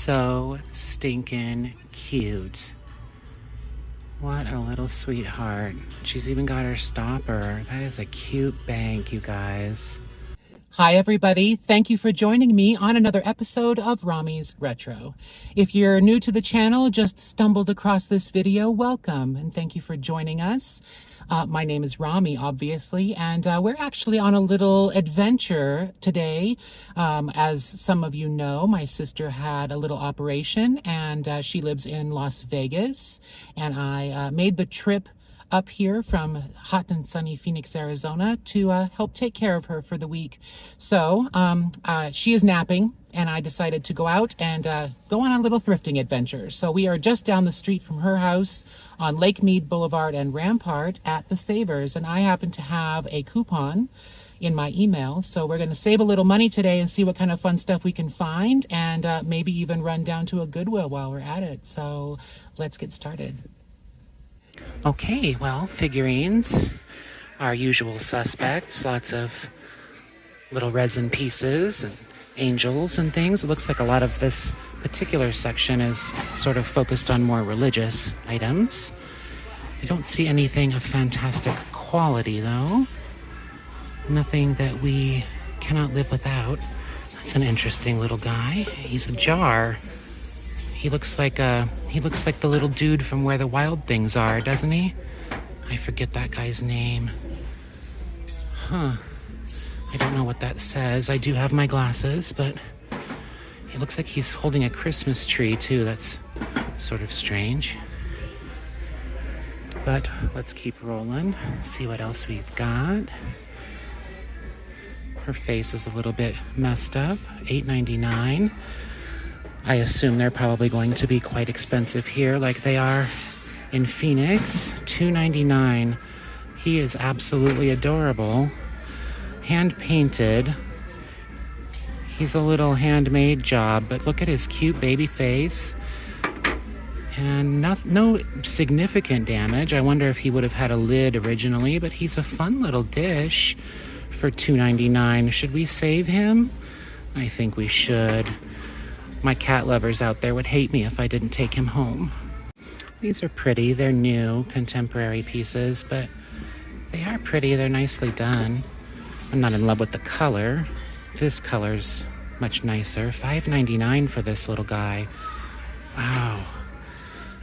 so stinking cute. What a little sweetheart. She's even got her stopper. That is a cute bank, you guys. Hi everybody, thank you for joining me on another episode of Romy's Retro. If you're new to the channel, just stumbled across this video, welcome and thank you for joining us. My name is Romy, obviously, and we're actually on a little adventure today. As some of you know, my sister had a little operation and she lives in Las Vegas, and I made the trip up here from hot and sunny Phoenix, Arizona to help take care of her for the week. So she is napping and I decided to go out and go on a little thrifting adventure. So we are just down the street from her house on Lake Mead Boulevard and Rampart at the Savers, and I happen to have a coupon in my email. So we're going to save a little money today and see what kind of fun stuff we can find, and maybe even run down to a Goodwill while we're at it. So let's get started. Okay, well, figurines, our usual suspects, lots of little resin pieces and angels and things. It looks like a lot of this particular section is sort of focused on more religious items. I don't see anything of fantastic quality, though. Nothing that we cannot live without. That's an interesting little guy. He's a jar. He looks like the little dude from Where the Wild Things Are, doesn't he? I forget that guy's name. Huh. I don't know what that says. I do have my glasses, but he looks like he's holding a Christmas tree too. That's sort of strange. But let's keep rolling. See what else we've got. Her face is a little bit messed up. $8.99. I assume they're probably going to be quite expensive here, like they are in Phoenix. $2.99. He is absolutely adorable. Hand painted. He's a little handmade job, but look at his cute baby face. And no significant damage. I wonder if he would have had a lid originally, but he's a fun little dish for $2.99. Should we save him? I think we should. My cat lovers out there would hate me if I didn't take him home. These are pretty. They're new, contemporary pieces, but they are pretty. They're nicely done. I'm not in love with the color. This color's much nicer. $5.99 for this little guy. Wow.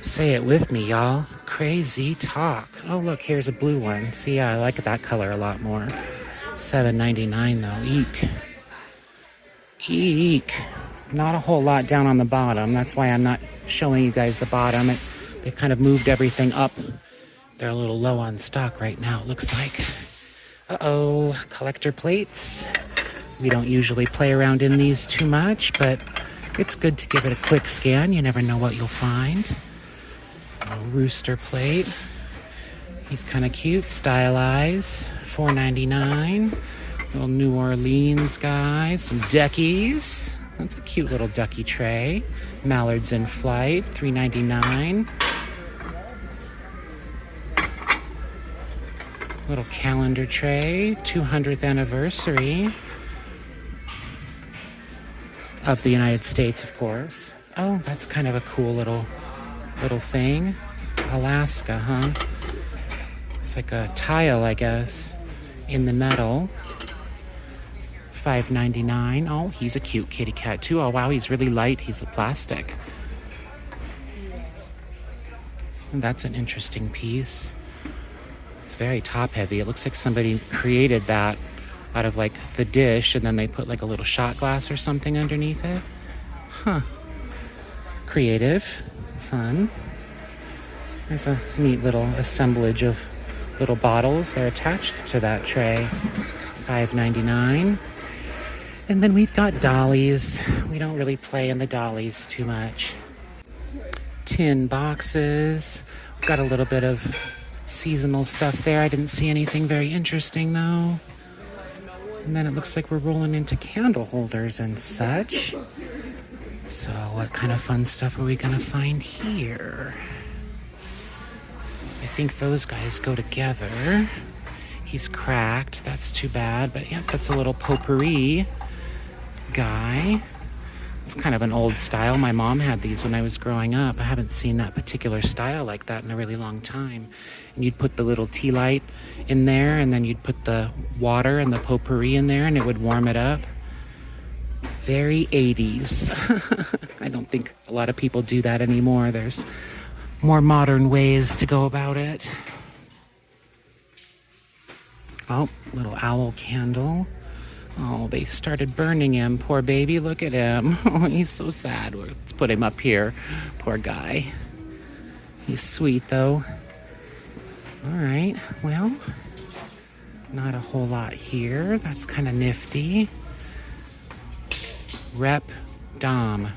Say it with me, y'all. Crazy talk. Oh, look, here's a blue one. See, I like that color a lot more. $7.99 though. Eek. Eek. Not a whole lot down on the bottom. That's why I'm not showing you guys the bottom. They've kind of moved everything up. They're a little low on stock right now, it looks like. Uh-oh, collector plates. We don't usually play around in these too much, but it's good to give it a quick scan. You never know what you'll find. A rooster plate. He's kind of cute, stylized. $4.99. Little New Orleans guy. Some duckies. That's a cute little ducky tray. Mallards in flight. $3.99. Little calendar tray, 200th anniversary of the United States, of course. Oh, that's kind of a cool little thing. Alaska, huh? It's like a tile, I guess, in the metal. $5.99. Oh, he's a cute kitty cat too. Oh, wow, he's really light. He's a plastic. And that's an interesting piece. It's very top heavy. It looks like somebody created that out of like the dish and then they put like a little shot glass or something underneath it. Huh. Creative. Fun. There's a neat little assemblage of little bottles. They're attached to that tray. $5.99. And then we've got dollies. We don't really play in the dollies too much. Tin boxes. We've got a little bit of seasonal stuff there. I didn't see anything very interesting though. And then it looks like we're rolling into candle holders and such. So what kind of fun stuff are we gonna find here? I think those guys go together. He's cracked. That's too bad. But yeah, that's a little potpourri guy. It's kind of an old style. My mom had these when I was growing up. I haven't seen that particular style like that in a really long time. And you'd put the little tea light in there, and then you'd put the water and the potpourri in there, and it would warm it up. Very 80s. I don't think a lot of people do that anymore. There's more modern ways to go about it. Oh, little owl candle. Oh, they started burning him. Poor baby, look at him. Oh, he's so sad. Let's put him up here. Poor guy. He's sweet, though. All right, well, not a whole lot here. That's kind of nifty. Rep Dom.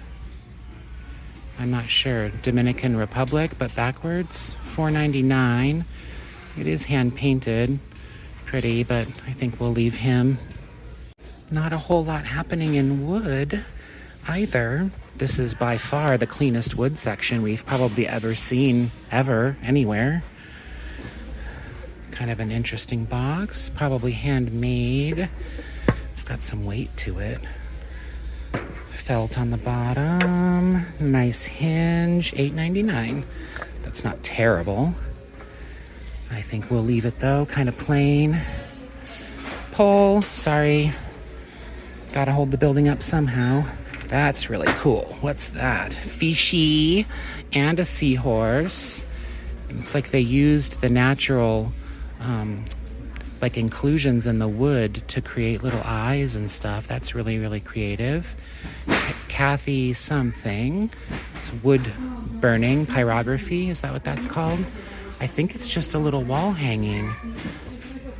I'm not sure. Dominican Republic, but backwards. $4.99. It is hand-painted. Pretty, but I think we'll leave him. Not a whole lot happening in wood either. This is by far the cleanest wood section we've probably ever seen, ever, anywhere. Kind of an interesting box, probably handmade. It's got some weight to it. Felt on the bottom, nice hinge, $8.99. That's not terrible. I think we'll leave it though, kind of plain. Pole, sorry. Gotta hold the building up somehow. That's really cool. What's that? Fishy and a seahorse. It's like they used the natural like inclusions in the wood to create little eyes and stuff. That's really, really creative. Kathy something. It's wood burning, pyrography. Is that what that's called? I think it's just a little wall hanging.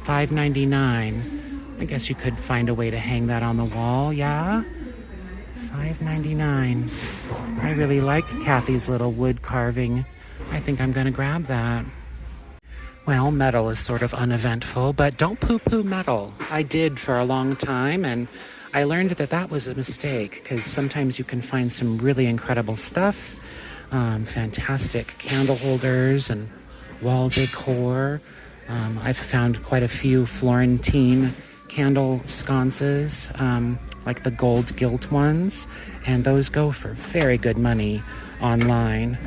$5.99. I guess you could find a way to hang that on the wall, yeah? $5.99. I really like Kathy's little wood carving. I think I'm gonna grab that. Well, metal is sort of uneventful, but don't poo-poo metal. I did for a long time, and I learned that that was a mistake, because sometimes you can find some really incredible stuff. Fantastic candle holders and wall decor. I've found quite a few Florentine candle sconces, like the gold gilt ones, and those go for very good money online.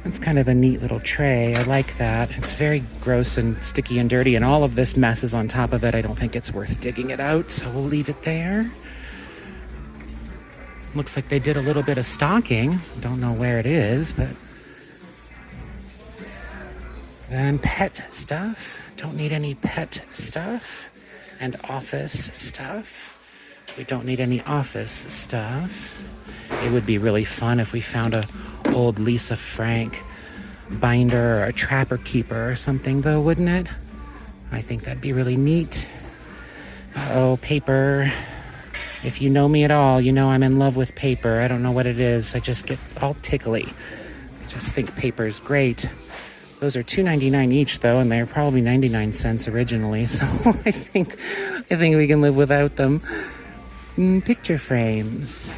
It's kind of a neat little tray. I like that. It's very gross and sticky and dirty, and all of this mess is on top of it. I don't think it's worth digging it out, so we'll leave it there. Looks like they did a little bit of stocking. Don't know where it is, but... Then pet stuff. Don't need any pet stuff. And office stuff. We don't need any office stuff. It would be really fun if we found a old Lisa Frank binder or a Trapper Keeper or something, though, wouldn't it? I think that'd be really neat. Uh-oh, paper. If you know me at all, you know I'm in love with paper. I don't know what it is. I just get all tickly. I just think paper's great. Those are $2.99 each, though, and they're probably 99 cents originally, so I think we can live without them. Picture frames.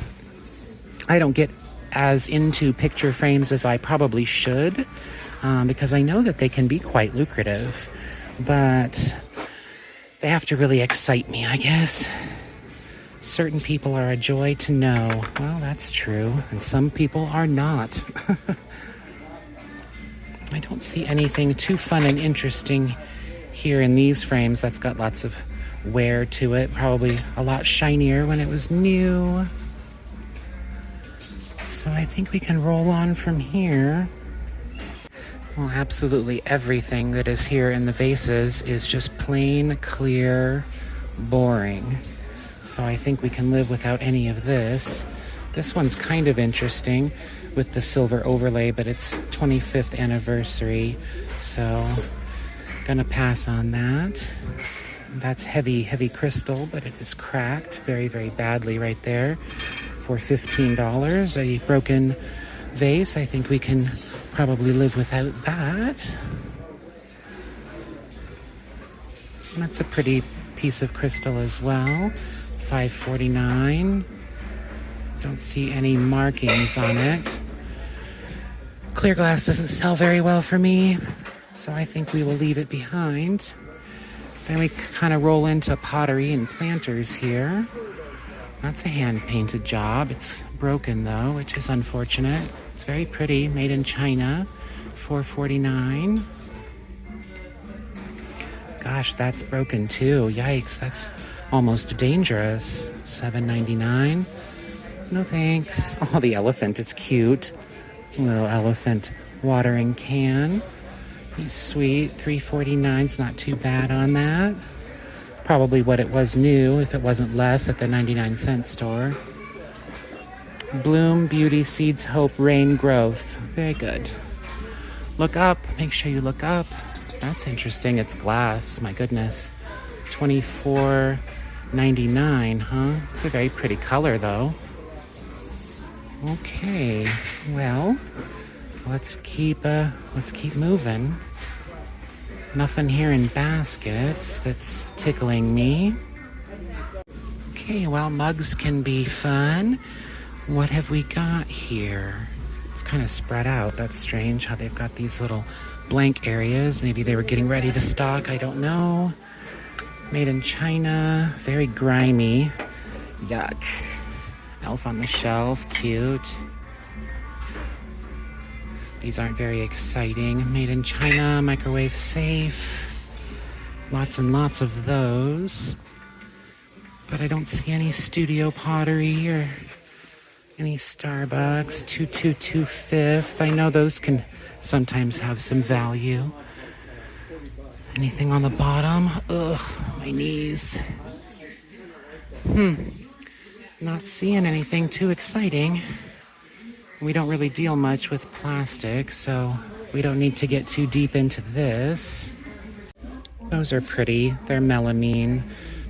I don't get as into picture frames as I probably should, because I know that they can be quite lucrative, but they have to really excite me, I guess. Certain people are a joy to know. Well, that's true, and some people are not. I don't see anything too fun and interesting here in these frames. That's got lots of wear to it, probably a lot shinier when it was new. So I think we can roll on from here. Well, absolutely everything that is here in the vases is just plain, clear, boring. So I think we can live without any of this. This one's kind of interesting with the silver overlay, but it's 25th anniversary, so gonna pass on that. That's heavy, heavy crystal, but it is cracked very, very badly right there. For $15, a broken vase. I think we can probably live without that. That's a pretty piece of crystal as well. $5.49. Don't see any markings on it. Clear glass doesn't sell very well for me, so I think we will leave it behind. Then we kind of roll into pottery and planters here. That's a hand-painted job. It's broken though, which is unfortunate. It's very pretty, made in China, $4.49. Gosh, that's broken too. Yikes, that's almost dangerous. $7.99. No thanks. Oh, the elephant, it's cute. Little elephant watering can. He's sweet. $3.49. It's not too bad on that. Probably what it was new if it wasn't less at the 99-cent store. Bloom, beauty, seeds, hope, rain, growth. Very good. Look up. Make sure you look up. That's interesting. It's glass. My goodness. $24.99, huh? It's a very pretty color, though. Okay. Well, let's keep moving. Nothing here in baskets that's tickling me. Okay, well, mugs can be fun. What have we got here? It's kind of spread out. That's strange how they've got these little blank areas. Maybe they were getting ready to stock. I don't know. Made in China. Very grimy. Yuck. Elf on the shelf. Cute. These aren't very exciting. Made in China. Microwave safe. Lots and lots of those. But I don't see any studio pottery or any Starbucks. 222 Fifth. I know those can sometimes have some value. Anything on the bottom? Ugh, my knees. Not seeing anything too exciting. We don't really deal much with plastic, so we don't need to get too deep into this. Those are pretty. They're melamine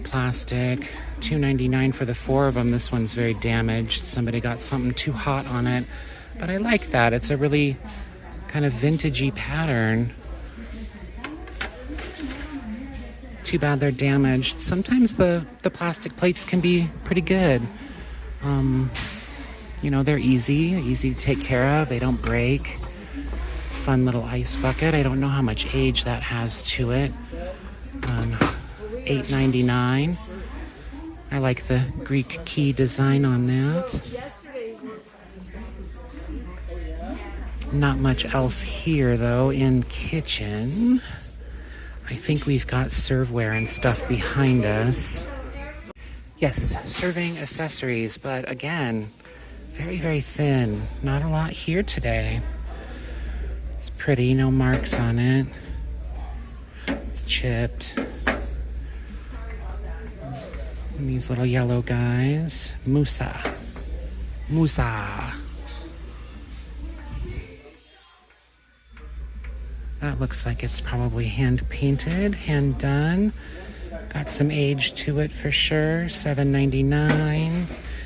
plastic. $2.99 for the 4 of them. This one's very damaged. Somebody got something too hot on it. But I like that. It's a really kind of vintagey pattern. Too bad they're damaged. Sometimes the plastic plates can be pretty good. You know, they're easy to take care of. They don't break. Fun little ice bucket. I don't know how much age that has to it. $8.99. I like the Greek key design on that. Not much else here, though, in kitchen. I think we've got serveware and stuff behind us. Yes, serving accessories, but again, very, very thin. Not a lot here today. It's pretty, no marks on it. It's chipped. And these little yellow guys. Musa. That looks like it's probably hand painted, hand done. Got some age to it for sure. $7.99.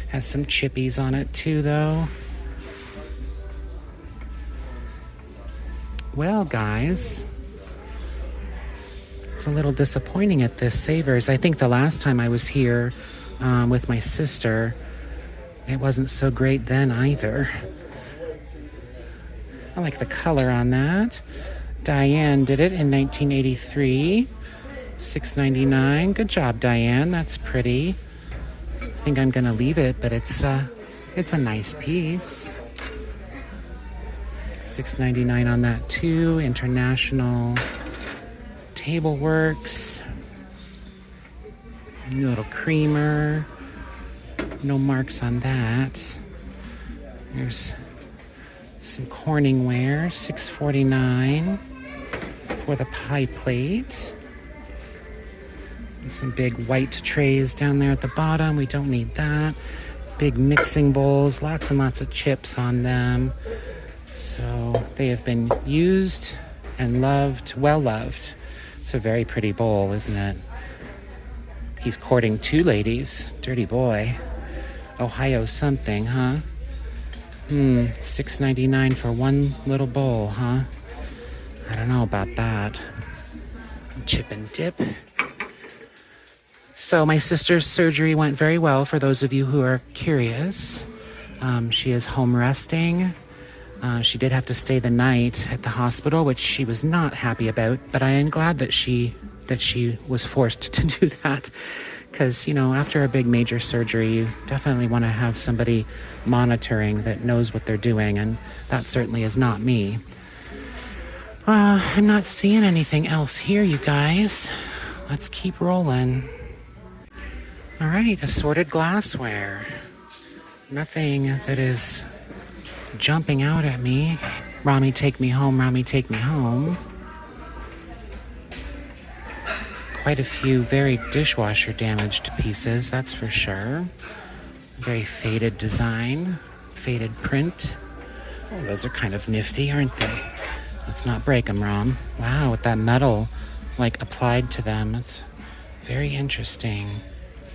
Has some chippies on it too, though. Well, guys, it's a little disappointing at this Savers. I think the last time I was here with my sister, it wasn't so great then either. I like the color on that. Diane did it in 1983. $6.99. Good job, Diane. That's pretty. I think I'm gonna leave it, but it's a nice piece. $6.99 on that too. International Tableworks. Little creamer. No marks on that. There's some Corningware. $6.49 for the pie plate. And some big white trays down there at the bottom. We don't need that. Big mixing bowls. Lots and lots of chips on them. So they have been used and loved, well loved. It's a very pretty bowl, isn't it? He's courting 2 ladies. Dirty boy. Ohio something, huh? $6.99 for one little bowl, huh? I don't know about that. Chip and dip. So my sister's surgery went very well, for those of you who are curious. She is home resting. She did have to stay the night at the hospital, which she was not happy about, but I am glad that she was forced to do that, Because, you know, after a big major surgery, you definitely want to have somebody monitoring that knows what they're doing, and that certainly is not me. I'm not seeing anything else here, you guys. Let's keep rolling. All right, assorted glassware. Nothing that is jumping out at me. Romy, take me home, Romy, take me home. Quite a few very dishwasher damaged pieces, that's for sure. Very faded design, faded print. Oh, those are kind of nifty, aren't they? Let's not break them, Rom. Wow, with that metal like applied to them, it's very interesting.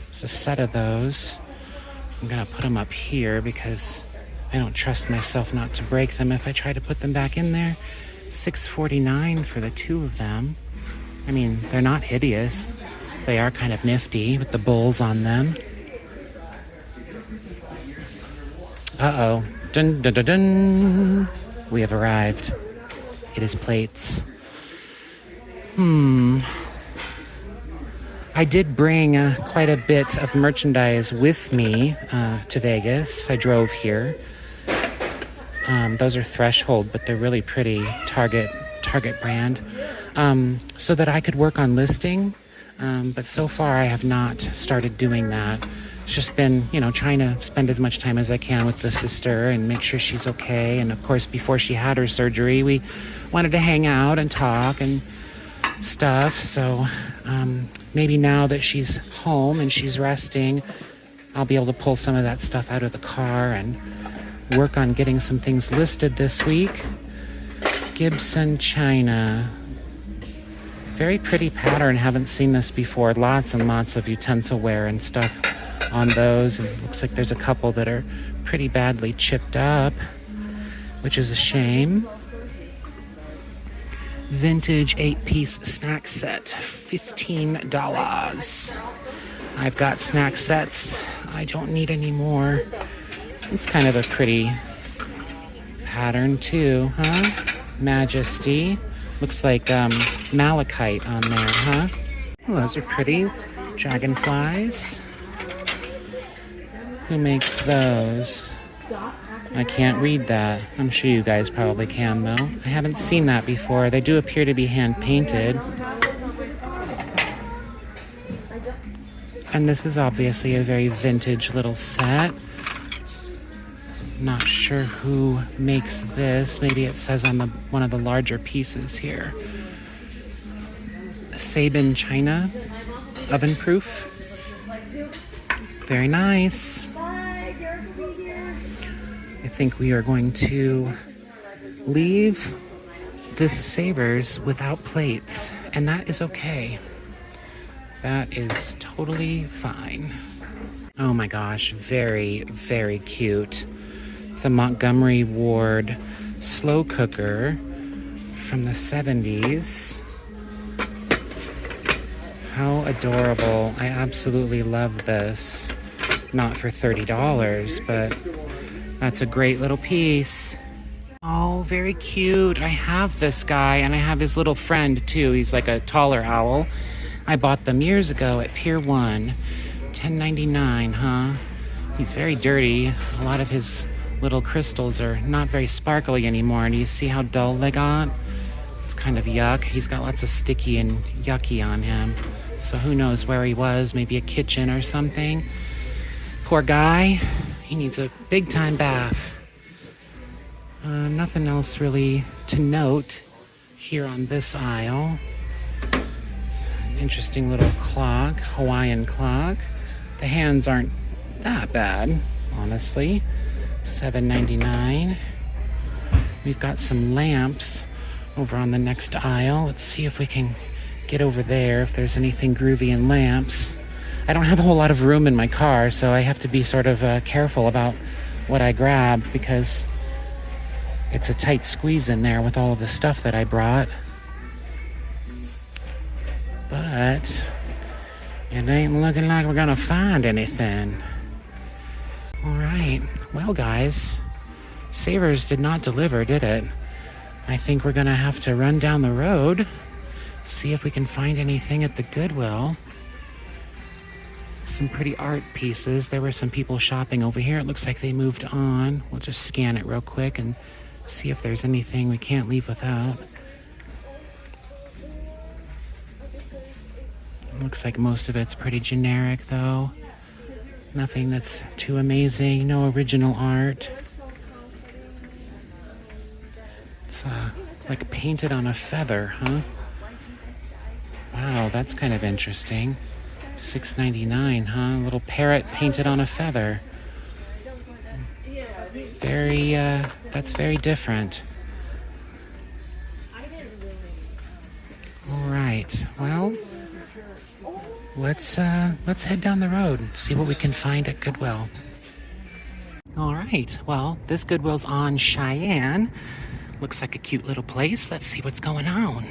It's a set of those. I'm gonna put them up here because I don't trust myself not to break them if I try to put them back in there. $6.49 for the two of them. I mean, they're not hideous. They are kind of nifty with the bowls on them. Uh-oh. Dun, dun, dun, dun. We have arrived. It is plates. I did bring quite a bit of merchandise with me to Vegas. I drove here. Those are Threshold, but they're really pretty. Target brand. So that I could work on listing. But so far I have not started doing that. It's just been, you know, trying to spend as much time as I can with the sister and make sure she's okay. And of course, before she had her surgery, we wanted to hang out and talk and stuff. So maybe now that she's home and she's resting, I'll be able to pull some of that stuff out of the car and work on getting some things listed this week. Gibson China. Very pretty pattern. Haven't seen this before. Lots and lots of utensilware and stuff on those. And it looks like there's a couple that are pretty badly chipped up, which is a shame. Vintage 8-piece snack set, $15. I've got snack sets. I don't need any more. It's kind of a pretty pattern too, huh? Majesty. Looks like malachite on there, huh? Well, those are pretty. Dragonflies. Who makes those? I can't read that. I'm sure you guys probably can, though. I haven't seen that before. They do appear to be hand-painted. And this is obviously a very vintage little set. Not sure who makes this. Maybe it says on one of the larger pieces here. Sabin China, oven proof. Very nice. I think we are going to leave this Savers without plates, and that is okay. That is totally fine. Oh my gosh, very, very cute. It's a Montgomery Ward slow cooker from the 70s. How adorable. I absolutely love this. Not for $30, but that's a great little piece. Oh, very cute. I have this guy, and I have his little friend, too. He's like a taller owl. I bought them years ago at Pier 1. $10.99, huh? He's very dirty. A lot of his little crystals are not very sparkly anymore. Do you see how dull they got? It's kind of yuck. He's got lots of sticky and yucky on him. So who knows where he was? Maybe a kitchen or something. Poor guy. He needs a big-time bath. Nothing else really to note here on this aisle. It's an interesting little clock, Hawaiian clock. The hands aren't that bad, honestly. $7.99. We've got some lamps over on the next aisle. Let's see if we can get over there, if there's anything groovy in lamps. I don't have a whole lot of room in my car, so I have to be sort of careful about what I grab because it's a tight squeeze in there with all of the stuff that I brought. But it ain't looking like we're gonna find anything. All right. Well, guys, Savers did not deliver, did it? I think we're gonna have to run down the road, see if we can find anything at the Goodwill. Some pretty art pieces. There were some people shopping over here. It looks like they moved on. We'll just scan it real quick and see if there's anything we can't leave without. Looks like most of it's pretty generic though. Nothing that's too amazing. No original art. It's like painted on a feather, huh? Wow, that's kind of interesting. $6.99, huh? A little parrot painted on a feather. Very, that's very different. All right, well, let's head down the road and see what we can find at Goodwill. All right, well, this Goodwill's on Cheyenne. Looks like a cute little place. Let's see what's going on.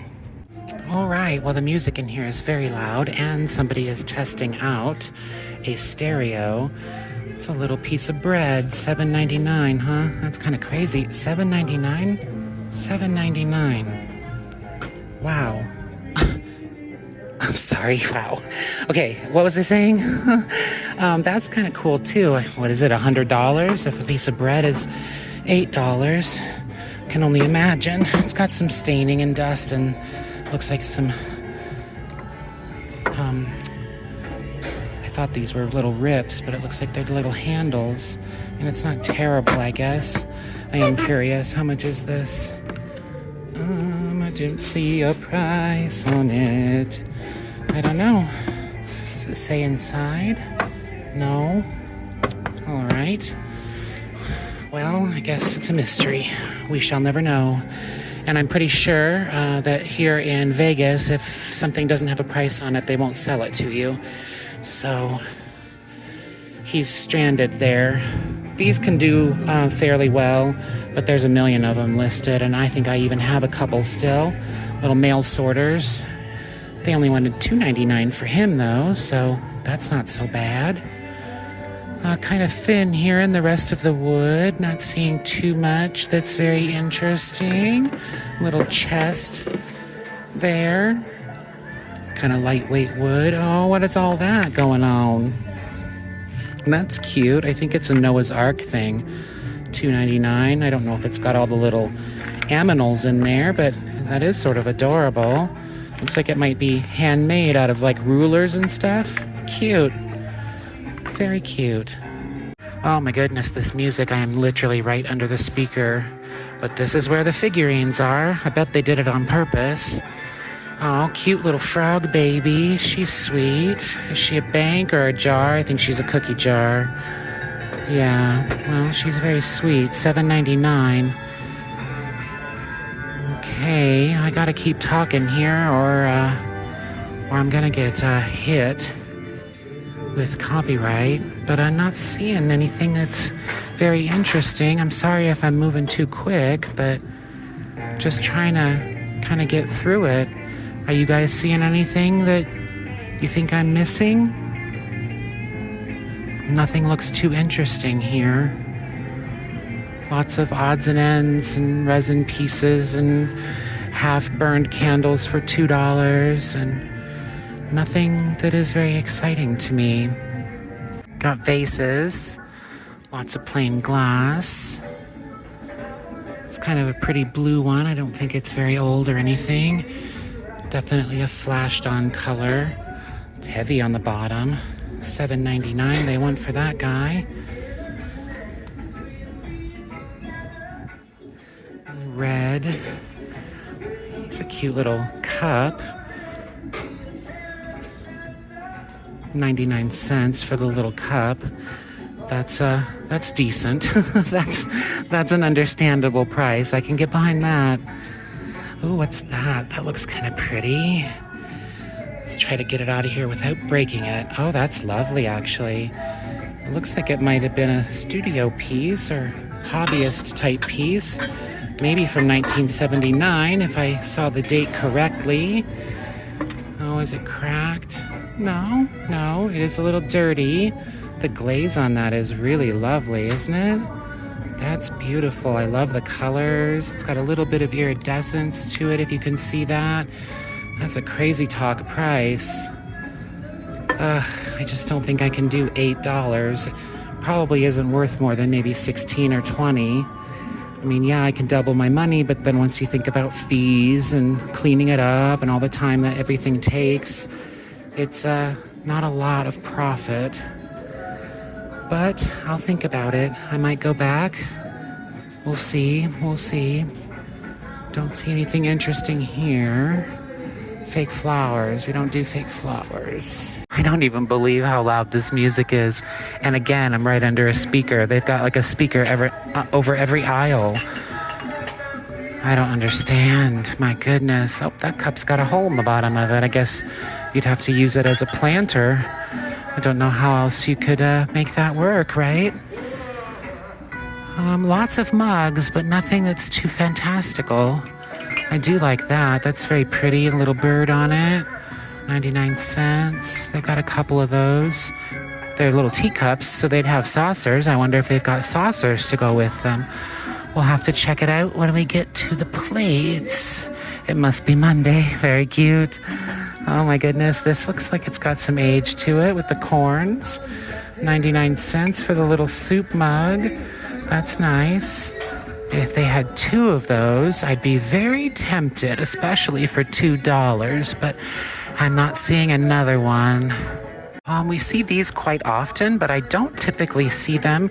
All right, well, the music in here is very loud, and somebody is testing out a stereo. It's a little piece of bread, $7.99, huh? That's kind of crazy. $7.99? $7.99. Wow. I'm sorry, wow. Okay, what was I saying? That's kind of cool, too. What is it, $100? If a piece of bread is $8, can only imagine. It's got some staining and dust and looks like some, I thought these were little rips, but it looks like they're little handles, and it's not terrible, I guess. I am curious, how much is this? I didn't see a price on it. I don't know. Does it say inside? No. All right. Well, I guess it's a mystery. We shall never know. And I'm pretty sure that here in Vegas, if something doesn't have a price on it, they won't sell it to you. So he's stranded there. These can do fairly well, but there's a million of them listed, and I think I even have a couple still. Little mail sorters. They only wanted $2.99 for him, though, so that's not so bad. Kind of thin here in the rest of the wood. Not seeing too much that's very interesting. Little chest there. Kind of lightweight wood. Oh, what is all that going on? That's cute. I think it's a Noah's Ark thing. $2.99. I don't know if it's got all the little aminals in there, but that is sort of adorable. Looks like it might be handmade out of like rulers and stuff. Cute. Very cute. Oh my goodness, this music, I am literally right under the speaker. But this is where the figurines are. I bet they did it on purpose. Oh, cute little frog baby. She's sweet. Is she a bank or a jar? I think she's a cookie jar. Yeah, well, she's very sweet. $7.99. Okay, I gotta keep talking here or I'm gonna get hit with copyright, but I'm not seeing anything that's very interesting. I'm sorry if I'm moving too quick, but just trying to kind of get through it. Are you guys seeing anything that you think I'm missing? Nothing looks too interesting here. Lots of odds and ends and resin pieces and half-burned candles for $2 and nothing that is very exciting to me. Got vases, lots of plain glass. It's kind of a pretty blue one. I don't think it's very old or anything. Definitely a flashed on color. It's heavy on the bottom. $7.99 they want for that guy. Red. It's a cute little cup. 99 cents for the little cup. That's decent. that's an understandable price. I can get behind that. Ooh, what's that? That looks kind of pretty. Let's try to get it out of here without breaking it. Oh, that's lovely, actually. It looks like it might have been a studio piece or hobbyist type piece. Maybe from 1979, if I saw the date correctly. Oh, is it cracked? No, it is a little dirty. The glaze on that is really lovely, isn't it? That's beautiful. I love the colors. It's got a little bit of iridescence to it, if you can see that. That's a crazy talk price. I just don't think I can do $8. Probably isn't worth more than maybe 16 or 20. I mean, yeah, I can double my money, but then once you think about fees and cleaning it up and all the time that everything takes, it's not a lot of profit. But I'll think about it. I might go back. We'll see. We'll see. Don't see anything interesting here. Fake flowers. We don't do fake flowers. I don't even believe how loud this music is. And again, I'm right under a speaker. They've got like a speaker over every aisle. I don't understand. My goodness. Oh, that cup's got a hole in the bottom of it. I guess you'd have to use it as a planter. I don't know how else you could make that work, right? Lots of mugs, but nothing that's too fantastical. I do like that. That's very pretty. A little bird on it. 99 cents. They've got a couple of those. They're little teacups, so they'd have saucers. I wonder if they've got saucers to go with them. We'll have to check it out when we get to the plates. It must be Monday. Very cute. Oh my goodness. This looks like it's got some age to it with the corns. 99 cents for the little soup mug. That's nice. If they had 2 of those, I'd be very tempted, especially for $2, but I'm not seeing another one. We see these quite often, but I don't typically see them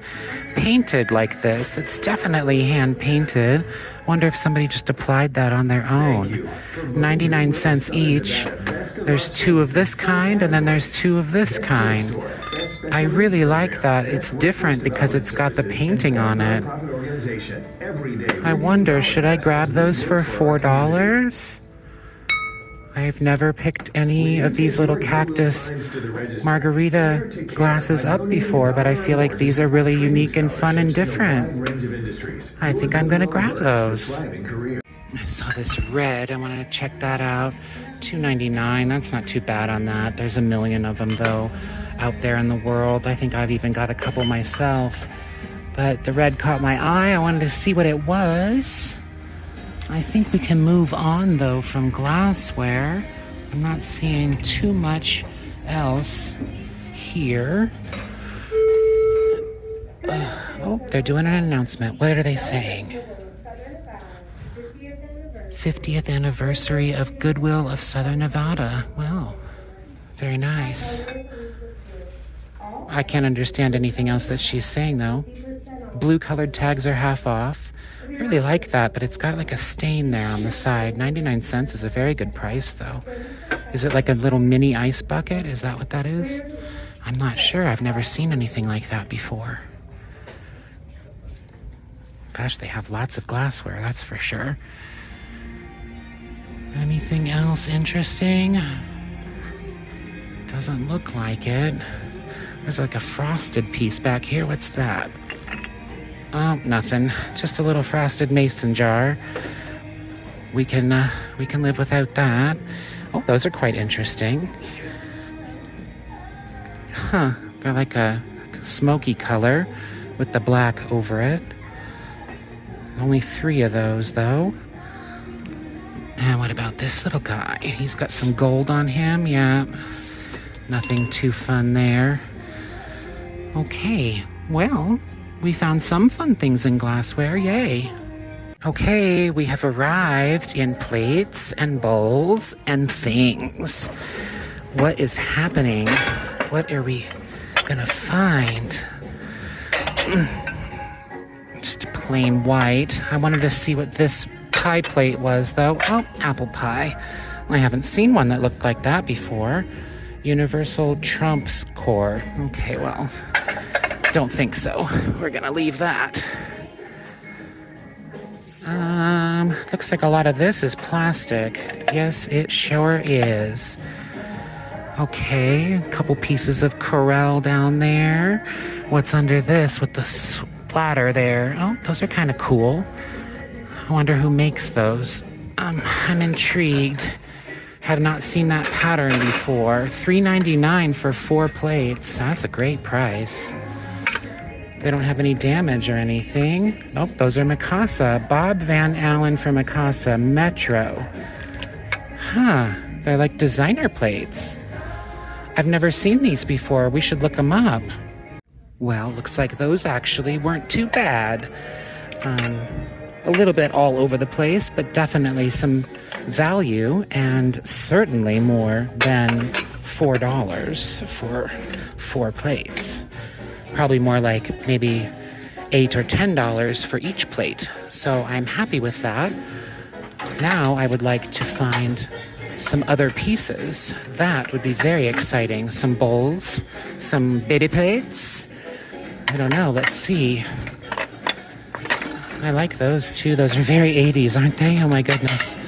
painted like this. It's definitely hand painted. Wonder if somebody just applied that on their own. 99 cents each. There's 2 of this kind, and then there's 2 of this kind. I really like that. It's different because it's got the painting on it. I wonder, should I grab those for $4? I've never picked any of these little cactus margarita glasses up before, but I feel like these are really unique and fun and different. I think I'm gonna grab those. I saw this red. I wanted to check that out. $2.99. That's not too bad on that. There's a million of them, though, out there in the world. I think I've even got a couple myself. But the red caught my eye. I wanted to see what it was. I think we can move on, though, from glassware. I'm not seeing too much else here. Oh, they're doing an announcement. What are they saying? 50th anniversary of Goodwill of Southern Nevada. Well, very nice. I can't understand anything else that she's saying, though. Blue colored tags are half off. I really like that, but it's got like a stain there on the side. 99 cents is a very good price, though. Is it like a little mini ice bucket? Is that what that is? I'm not sure. I've never seen anything like that before. Gosh, they have lots of glassware, that's for sure. Anything else interesting? Doesn't look like it. There's like a frosted piece back here. What's that? Oh, nothing. Just a little frosted mason jar. We can live without that. Oh, those are quite interesting. Huh. They're like a smoky color with the black over it. Only 3 of those, though. And what about this little guy? He's got some gold on him. Yeah. Nothing too fun there. Okay. Well, we found some fun things in glassware. Yay. Okay, we have arrived in plates and bowls and things. What is happening? What are we gonna find? Just plain white. I wanted to see what this pie plate was, though. Oh, apple pie. I haven't seen one that looked like that before. Universal Trump's core. Okay, well, don't think so. We're gonna leave that. Looks like a lot of this is plastic. Yes, it sure is. Okay, a couple pieces of Corelle down there. What's under this with the splatter there? Oh, those are kind of cool. I wonder who makes those. I'm intrigued. Have not seen that pattern before. $3.99 for 4 plates. That's a great price. They don't have any damage or anything. Oh, those are Mikasa. Bob Van Allen for Mikasa. Metro. Huh. They're like designer plates. I've never seen these before. We should look them up. Well, looks like those actually weren't too bad. A little bit all over the place, but definitely some value, and certainly more than $4 for 4 plates. Probably more like maybe $8 or $10 for each plate. So I'm happy with that. Now I would like to find some other pieces. That would be very exciting. Some bowls, some baby plates. I don't know, let's see. I like those too. Those are very 80s, aren't they? Oh my goodness.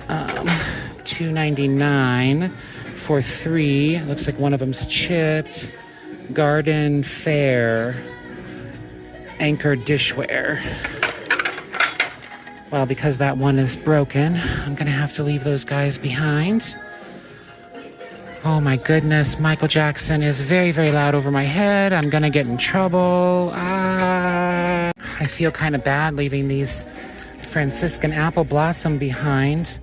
$2.99 for 3. Looks like one of them's chipped. Garden Fair Anchor dishware. Well, because that one is broken, I'm gonna have to leave those guys behind. Oh my goodness, Michael Jackson is very, very loud over my head. I'm gonna get in trouble. I feel kind of bad leaving these Franciscan apple blossom behind.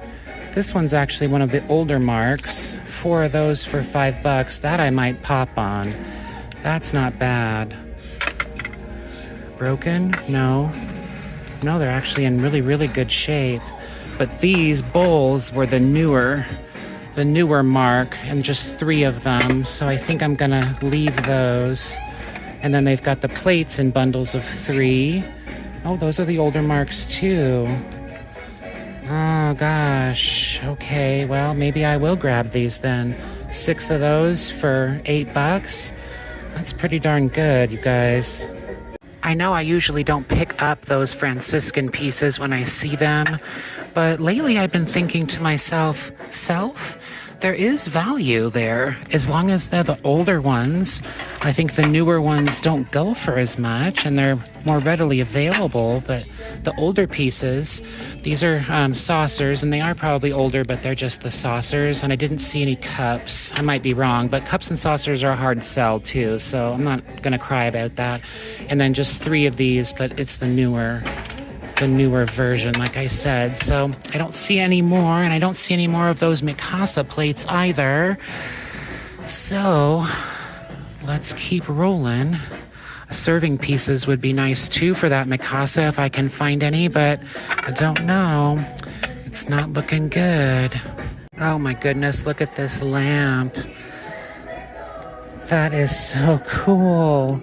This one's actually one of the older marks. 4 of those for $5. That I might pop on. That's not bad. Broken? No. No, they're actually in really, really good shape. But these bowls were the newer mark, and just 3 of them. So I think I'm gonna leave those. And then they've got the plates in bundles of 3. Oh, those are the older marks too. Oh gosh. Okay, well, maybe I will grab these then. 6 of those for $8. That's pretty darn good, you guys. I know I usually don't pick up those Franciscan pieces when I see them, but lately I've been thinking to myself, there is value there, as long as they're the older ones. I think the newer ones don't go for as much, and they're more readily available, but the older pieces, these are saucers, and they are probably older, but they're just the saucers, and I didn't see any cups. I might be wrong, but cups and saucers are a hard sell too, so I'm not gonna cry about that. And then just 3 of these, but it's the newer version, like I said. So I don't see any more, and I don't see any more of those Mikasa plates either. So let's keep rolling. Serving pieces would be nice too for that Mikasa if I can find any, but I don't know. It's not looking good. Oh my goodness, look at this lamp. That is so cool.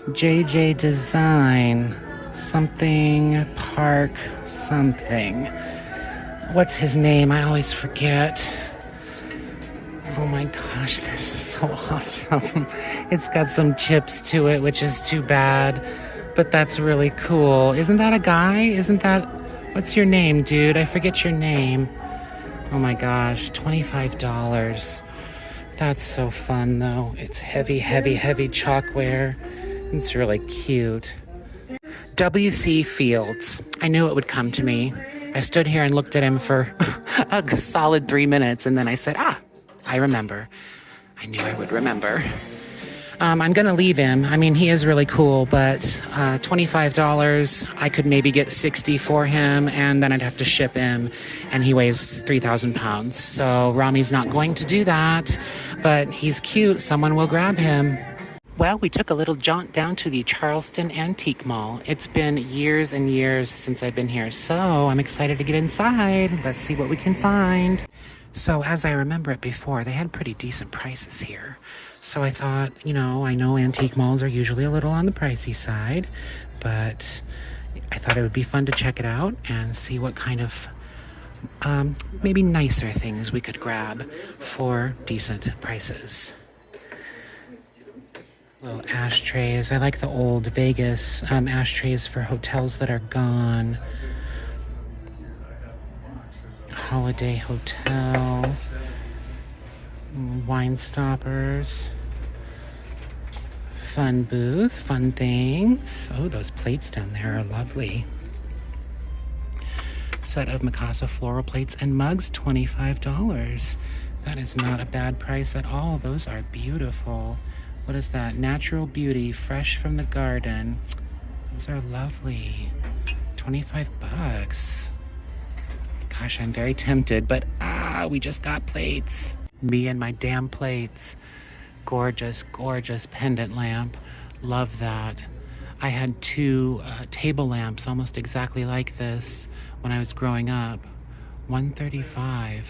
JJ Design. Something Park something. What's his name? I always forget. Oh my gosh, this is so awesome. It's got some chips to it, which is too bad, but that's really cool. Isn't that a guy? What's your name, dude? I forget your name. Oh my gosh, $25. That's so fun though. It's heavy, heavy, heavy chalkware. It's really cute. W.C. Fields. I knew it would come to me. I stood here and looked at him for a solid 3 minutes, and then I said, I remember. I knew I would remember. I'm going to leave him. I mean, he is really cool, but $25, I could maybe get 60 for him, and then I'd have to ship him, and he weighs 3,000 pounds. So Romy's not going to do that, but he's cute. Someone will grab him. Well, we took a little jaunt down to the Charleston Antique Mall. It's been years and years since I've been here, so I'm excited to get inside. Let's see what we can find. So as I remember it before, they had pretty decent prices here. So I thought, I know antique malls are usually a little on the pricey side, but I thought it would be fun to check it out and see what kind of maybe nicer things we could grab for decent prices. Little ashtrays. I like the old Vegas ashtrays for hotels that are gone. Holiday Hotel. Wine stoppers. Fun booth. Fun things. Oh, those plates down there are lovely. Set of Mikasa floral plates and mugs, $25. That is not a bad price at all. Those are beautiful. What is that? Natural Beauty, fresh from the garden. Those are lovely. $25. Gosh, I'm very tempted, but we just got plates. Me and my damn plates. Gorgeous, gorgeous pendant lamp. Love that. I had two table lamps almost exactly like this when I was growing up. $135.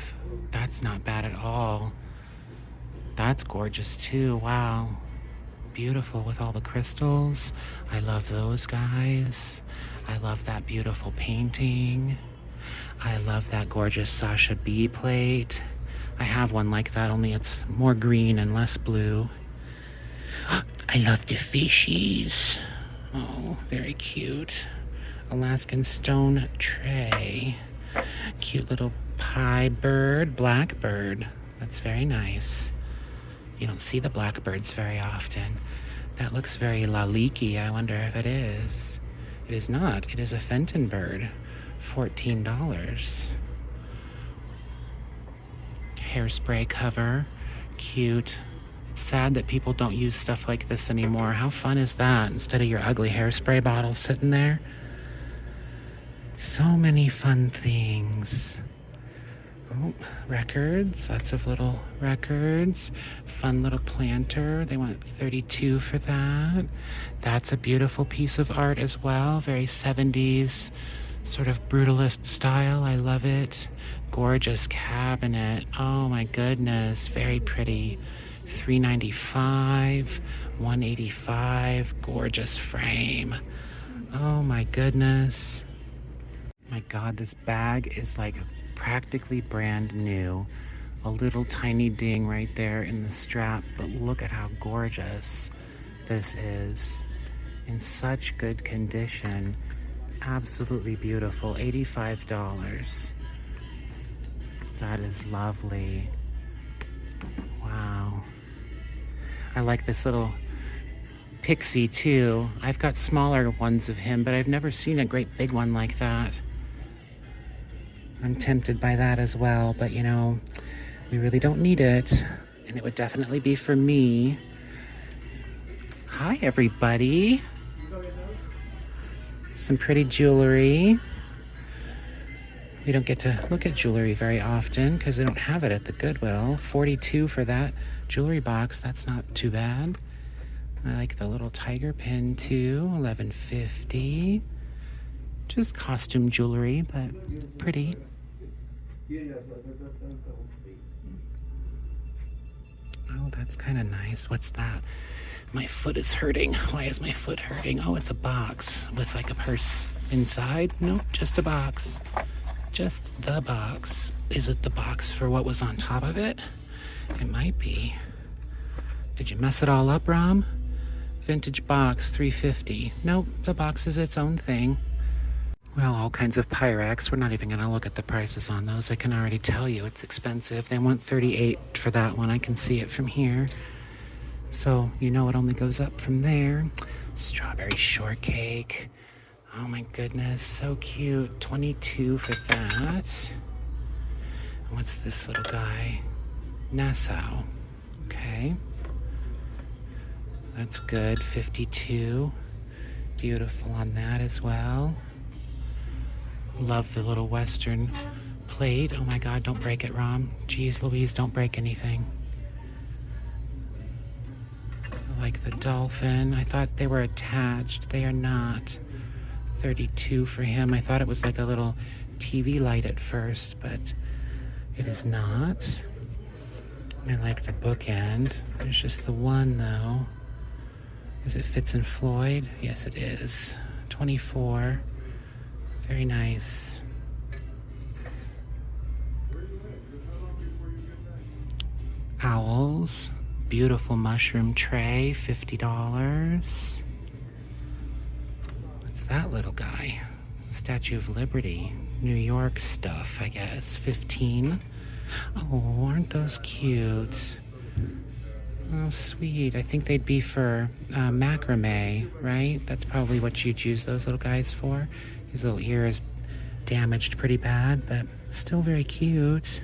That's not bad at all. That's gorgeous too. Wow. Beautiful with all the crystals. I love those guys. I love that beautiful painting. I love that gorgeous Sasha B plate. I have one like that, only it's more green and less blue. I love the fishies. Oh, very cute. Alaskan stone tray. Cute little pie bird, blackbird. That's very nice. You don't see the blackbirds very often. That looks very laliki. I wonder if it is. It is not. It is a Fenton bird. $14. Hairspray cover. Cute. It's sad that people don't use stuff like this anymore. How fun is that? Instead of your ugly hairspray bottle sitting there. So many fun things. Oh, records. Lots of little records. Fun little planter. They want $32 for that. That's a beautiful piece of art as well. Very 70s, sort of brutalist style. I love it. Gorgeous cabinet. Oh my goodness. Very pretty. $395, $185. Gorgeous frame. Oh my goodness. My God, this bag is like practically brand new. A little tiny ding right there in the strap, but look at how gorgeous this is. In such good condition. Absolutely beautiful. $85. That is lovely. Wow. I like this little pixie too. I've got smaller ones of him, but I've never seen a great big one like that. I'm tempted by that as well, but you know, we really don't need it. And it would definitely be for me. Hi, everybody. Some pretty jewelry. We don't get to look at jewelry very often because they don't have it at the Goodwill. $42 for that jewelry box. That's not too bad. I like the little tiger pin too. $11.50. Just costume jewelry, but pretty. Oh, that's kind of nice. What's that? My foot is hurting. Why is my foot hurting? Oh, it's a box with like a purse inside. Nope, just a box. Just the box. Is it the box for what was on top of it? It might be. Did you mess it all up, Rom? Vintage box, $3.50. Nope, the box is its own thing. Well, all kinds of Pyrex. We're not even going to look at the prices on those. I can already tell you it's expensive. They want $38 for that one. I can see it from here. So, you know it only goes up from there. Strawberry shortcake. Oh my goodness, so cute. $22 for that. What's this little guy? Nassau. Okay. That's good. $52. Beautiful on that as well. Love the little Western plate. Oh my God, don't break it, Rom. Jeez Louise, don't break anything. I like the dolphin. I thought they were attached. They are not. $32 for him. I thought it was like a little TV light at first, but it is not. I like the bookend. There's just the one though. Is it Fitz and Floyd? Yes, it is. $24. Very nice. Owls. Beautiful mushroom tray. $50. What's that little guy? Statue of Liberty. New York stuff, I guess. $15. Oh, aren't those cute? Oh, sweet. I think they'd be for macrame, right? That's probably what you'd use those little guys for. His little ear is damaged pretty bad, but still very cute.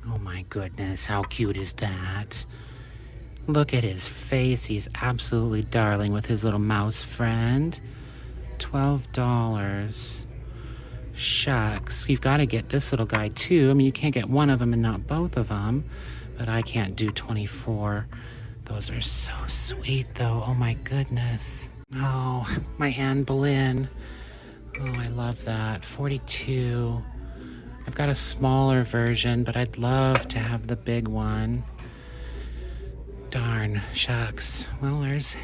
Oh my goodness, how cute is that? Look at his face. He's absolutely darling with his little mouse friend. $12. Shucks, you've got to get this little guy too. I mean, you can't get one of them and not both of them, but I can't do 24. Those are so sweet though. Oh my goodness. Oh, my Anne Boleyn. Oh, I love that. 42. I've got a smaller version, but I'd love to have the big one. Darn, shucks. Well, there's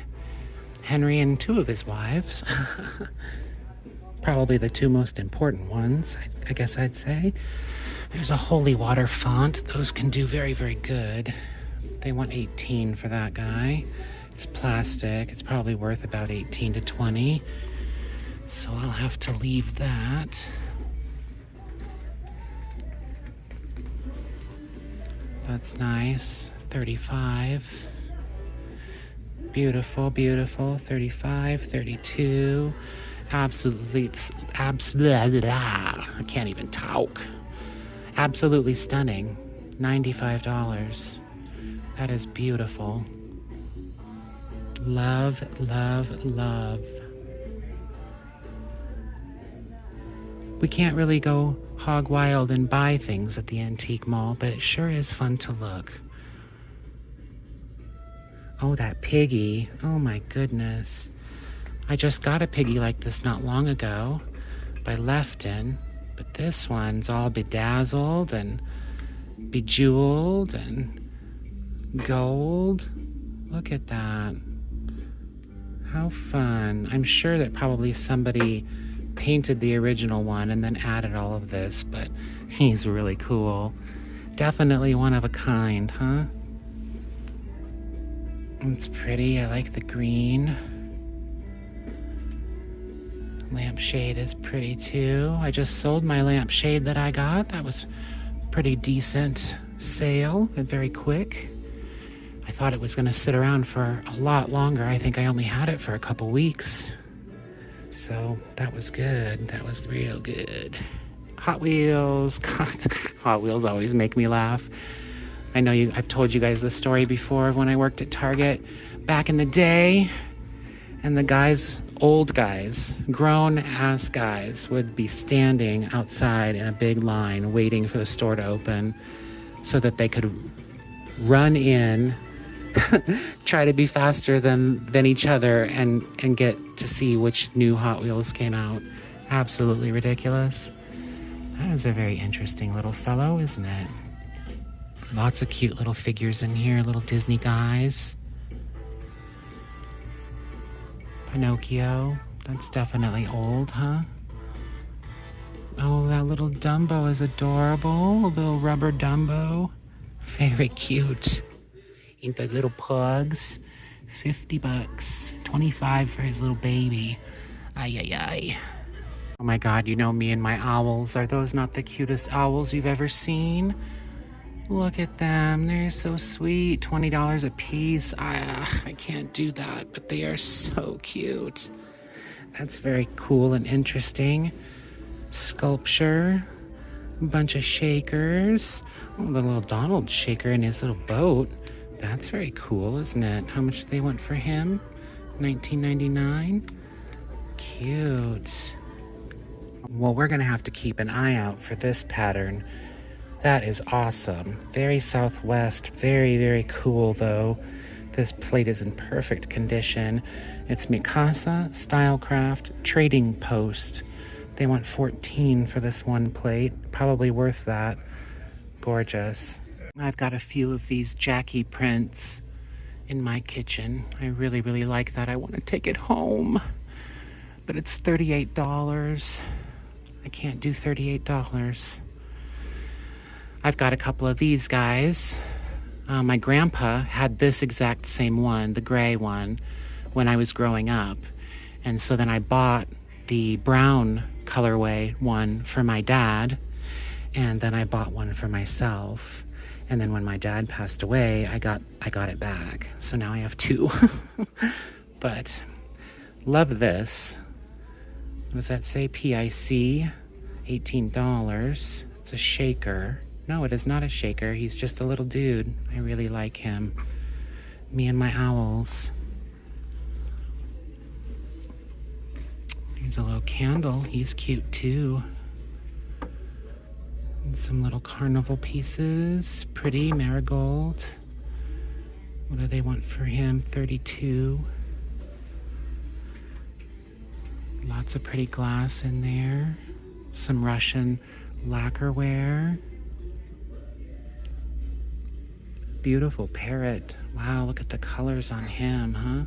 Henry and 2 of his wives. Probably the 2 most important ones, I guess I'd say. There's a holy water font. Those can do very, very good. They want 18 for that guy. It's plastic. It's probably worth about 18 to 20. So I'll have to leave that. That's nice. 35. Beautiful, beautiful. 35, 32. Absolutely, I can't even talk. Absolutely stunning. $95. That is beautiful. Love, love, love. We can't really go hog wild and buy things at the antique mall, but it sure is fun to look. Oh, that piggy. Oh my goodness. I just got a piggy like this not long ago by Lefton, but this one's all bedazzled and bejeweled and gold. Look at that. How fun. I'm sure that probably somebody painted the original one and then added all of this, but he's really cool. Definitely one of a kind, huh? It's pretty. I like the green. Lampshade is pretty too. I just sold my lampshade that I got. That was pretty decent sale and very quick. I thought it was going to sit around for a lot longer. I think I only had it for a couple weeks. So that was good. That was real good. Hot Wheels. God, Hot Wheels always make me laugh. I know I've told you guys this story before of when I worked at Target back in the day. And the guys, old guys, grown-ass guys, would be standing outside in a big line waiting for the store to open so that they could run in, try to be faster than each other, and get to see which new Hot Wheels came out. Absolutely ridiculous. That is a very interesting little fellow, isn't it? Lots of cute little figures in here, little Disney guys. Pinocchio. That's definitely old, huh? Oh, that little Dumbo is adorable. A little rubber Dumbo. Very cute. Ain't the little pugs. $50. 25 for his little baby. Ay, ay, ay. Oh my God, you know me and my owls. Are those not the cutest owls you've ever seen? Look at them. They're so sweet. $20 a piece. I can't do that, but they are so cute. That's very cool and interesting. Sculpture. A bunch of shakers. Oh, the little Donald shaker in his little boat. That's very cool, isn't it? How much do they want for him? $19.99. Cute. Well, we're going to have to keep an eye out for this pattern. That is awesome. Very Southwest. Very, very cool, though. This plate is in perfect condition. It's Mikasa Stylecraft Trading Post. They want $14 for this one plate. Probably worth that. Gorgeous. I've got a few of these Jackie prints in my kitchen. I really, really like that. I want to take it home. But it's $38. I can't do $38. I've got a couple of these guys. My grandpa had this exact same one, the gray one, when I was growing up. And so then I bought the brown colorway one for my dad, and then I bought one for myself. And then when my dad passed away, I got it back. So now I have 2. But love this. What does that say? PIC, $18. It's a shaker. No, it is not a shaker. He's just a little dude. I really like him. Me and my owls. Here's a little candle. He's cute too. And some little carnival pieces. Pretty marigold. What do they want for him? 32. Lots of pretty glass in there. Some Russian lacquerware. Beautiful parrot. Wow, look at the colors on him, huh?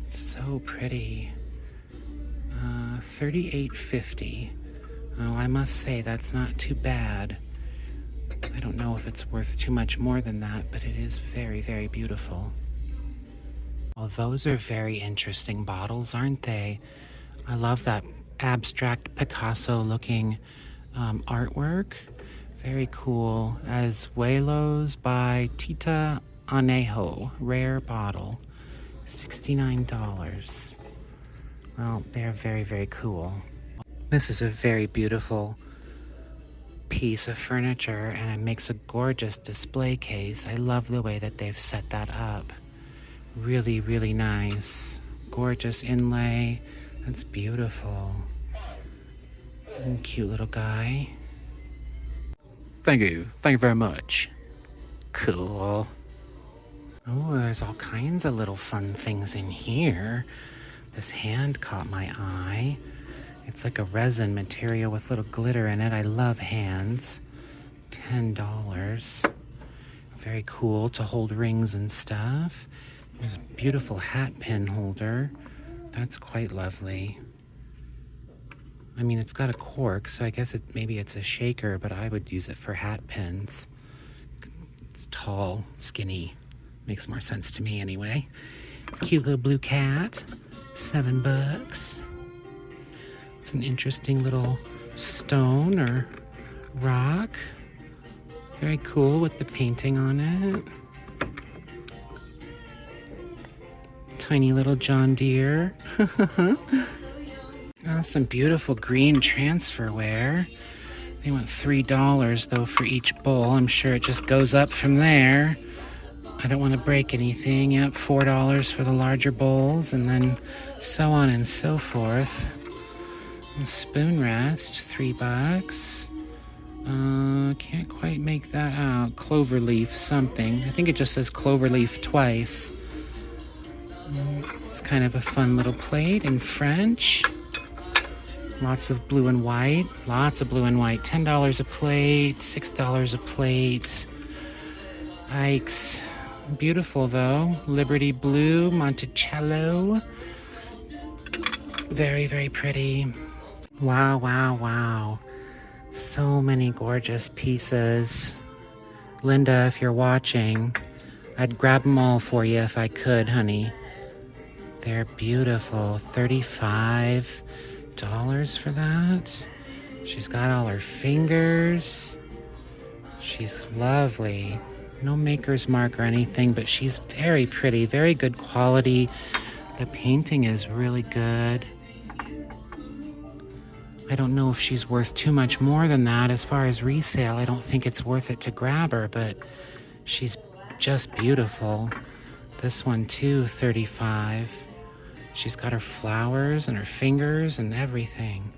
So pretty. $38.50. Oh, I must say that's not too bad. I don't know if it's worth too much more than that, but it is very, very beautiful. Well, those are very interesting bottles, aren't they? I love that abstract Picasso-looking artwork. Very cool. Azuelos by Tita Anejo. Rare bottle. $69. Well, they're very, very cool. This is a very beautiful piece of furniture, and it makes a gorgeous display case. I love the way that they've set that up. Really, really nice. Gorgeous inlay. That's beautiful. And cute little guy. Thank you. Thank you very much. Cool. Oh, there's all kinds of little fun things in here. This hand caught my eye. It's like a resin material with little glitter in it. I love hands. $10. Very cool to hold rings and stuff. There's a beautiful hat pin holder. That's quite lovely. I mean, it's got a cork, so I guess maybe it's a shaker, but I would use it for hat pins. It's tall, skinny. Makes more sense to me anyway. Cute little blue cat. $7. It's an interesting little stone or rock. Very cool with the painting on it. Tiny little John Deere. Oh, some beautiful green transferware. They want $3 though for each bowl. I'm sure it just goes up from there. I don't want to break anything. Yep, $4 for the larger bowls, and then so on and so forth. A spoon rest, $3. Can't quite make that out. Cloverleaf something. I think it just says cloverleaf twice. It's kind of a fun little plate in French. Lots of blue and white. Lots of blue and white. $10 a plate, $6 a plate. Ike's. Beautiful though. Liberty Blue, Monticello. Very, very pretty. Wow, wow, wow. So many gorgeous pieces. Linda, if you're watching, I'd grab them all for you if I could, honey. They're beautiful. $35 for that. She's got all her fingers. She's lovely. No maker's mark or anything, but she's very pretty, very good quality. The painting is really good. I don't know if she's worth too much more than that. As far as resale, I don't think it's worth it to grab her, but she's just beautiful. This one too, $35. She's got her flowers and her fingers and everything.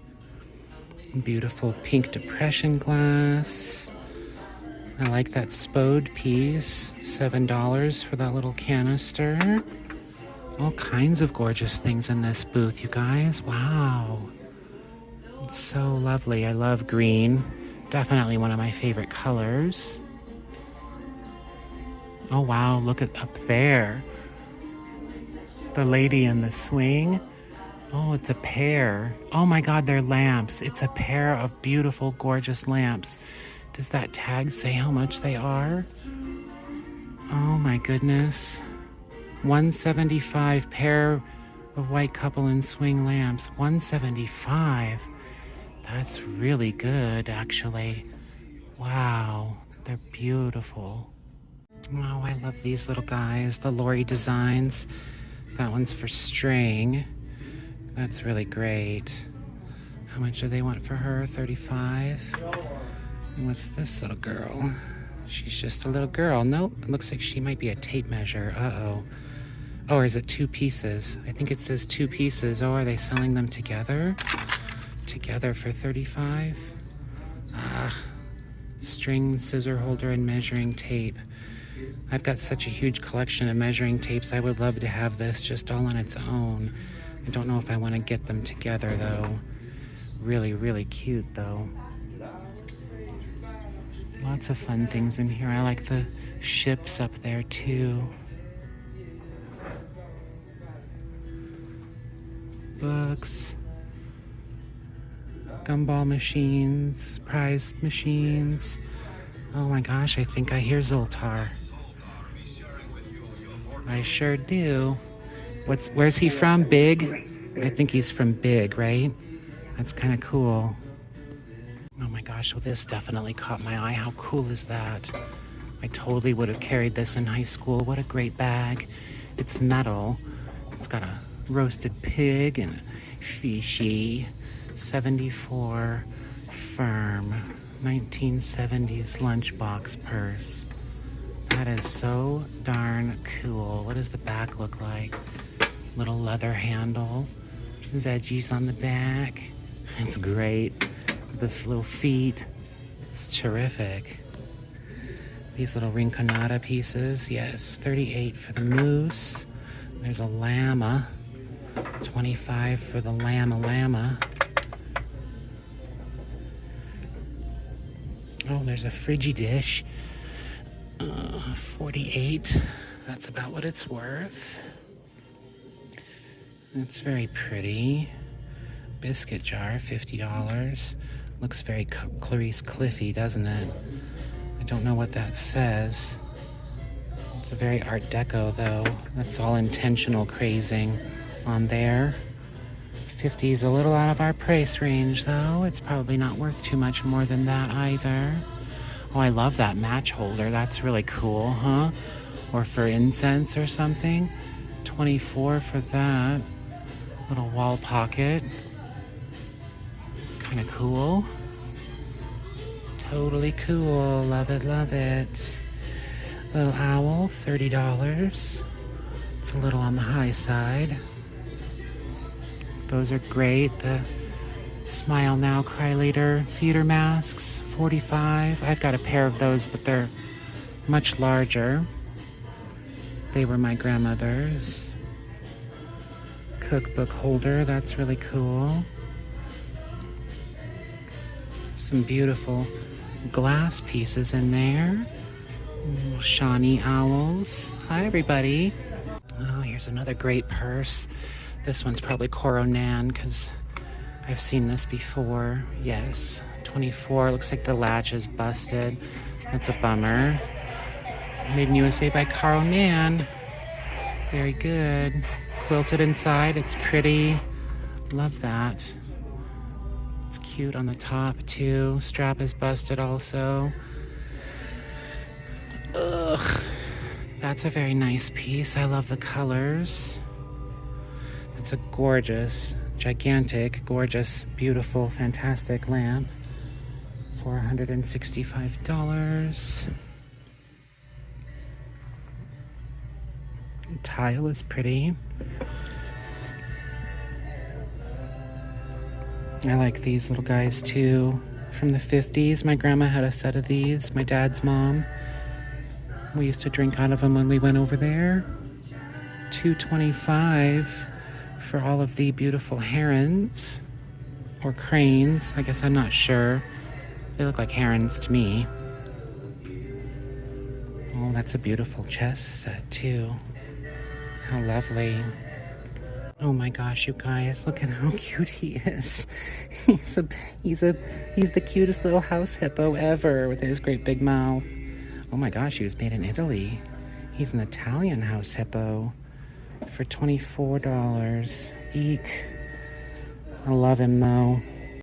Beautiful pink depression glass. I like that spode piece. $7 for that little canister. All kinds of gorgeous things in this booth, you guys. Wow. It's so lovely. I love green. Definitely one of my favorite colors. Oh wow, look at up there. The lady in the swing. Oh, it's a pair. Oh my God, they're lamps. It's a pair of beautiful, gorgeous lamps. Does that tag say how much they are? Oh my goodness. $175 pair of white couple and swing lamps. $175. That's really good, actually. Wow, they're beautiful. Oh, I love these little guys, the Lori designs. That one's for string. That's really great. How much do they want for her? $35. And what's this little girl? She's just a little girl. Nope, it looks like she might be a tape measure. Uh-oh. Oh, or is it 2 pieces? I think it says 2 pieces. Oh, are they selling them together? Together for $35? String, scissor holder, and measuring tape. I've got such a huge collection of measuring tapes. I would love to have this just all on its own. I don't know if I want to get them together though. Really, really cute though. Lots of fun things in here. I like the ships up there too. Books. Gumball machines, prize machines. Oh my gosh, I think I hear Zoltar. I sure do. Where's he from? Big? I think he's from Big, right? That's kind of cool. Oh my gosh, well this definitely caught my eye. How cool is that? I totally would have carried this in high school. What a great bag. It's metal. It's got a roasted pig and a fishy. 74 firm 1970s lunchbox purse. That is so darn cool. What does the back look like? Little leather handle, veggies on the back. It's great. The little feet. It's terrific. These little rinconada pieces. Yes, 38 for the moose. There's a llama. 25 for the llama. Oh, there's a Frigidish. 48. That's about what it's worth. It's very pretty. Biscuit jar, $50. Looks very Clarice Cliffy, doesn't it? I don't know what that says. It's a very Art Deco, though. That's all intentional crazing on there. 50 is a little out of our price range, though. It's probably not worth too much more than that either. Oh, I love that match holder. That's really cool, huh? Or for incense or something. 24 for that. Little wall pocket. Kind of cool. Totally cool. Love it, love it. Little owl, $30. It's a little on the high side. Those are great. The Smile Now, Cry Later theater masks, $45. I've got a pair of those, but they're much larger. They were my grandmother's. Cookbook holder, that's really cool. Some beautiful glass pieces in there. Little Shawnee owls. Hi, everybody. Oh, here's another great purse. This one's probably Coronan because I've seen this before. Yes, 24. Looks like the latch is busted. That's a bummer. Made in USA by Coronan. Very good. Quilted inside. It's pretty. Love that. It's cute on the top too. Strap is busted also. Ugh. That's a very nice piece. I love the colors. It's a gorgeous, gigantic, gorgeous, beautiful, fantastic lamp for $165. The tile is pretty. I like these little guys too. From the 50s, my grandma had a set of these, my dad's mom. We used to drink out of them when we went over there. $2.25 for all of the beautiful herons or cranes. I guess I'm not sure. They look like herons to me. Oh, that's a beautiful chess set too. How lovely. Oh my gosh, you guys, look at how cute he is. He's the cutest little house hippo ever with his great big mouth. Oh my gosh, he was made in Italy. He's an Italian house hippo for $24. Eek. I love him though.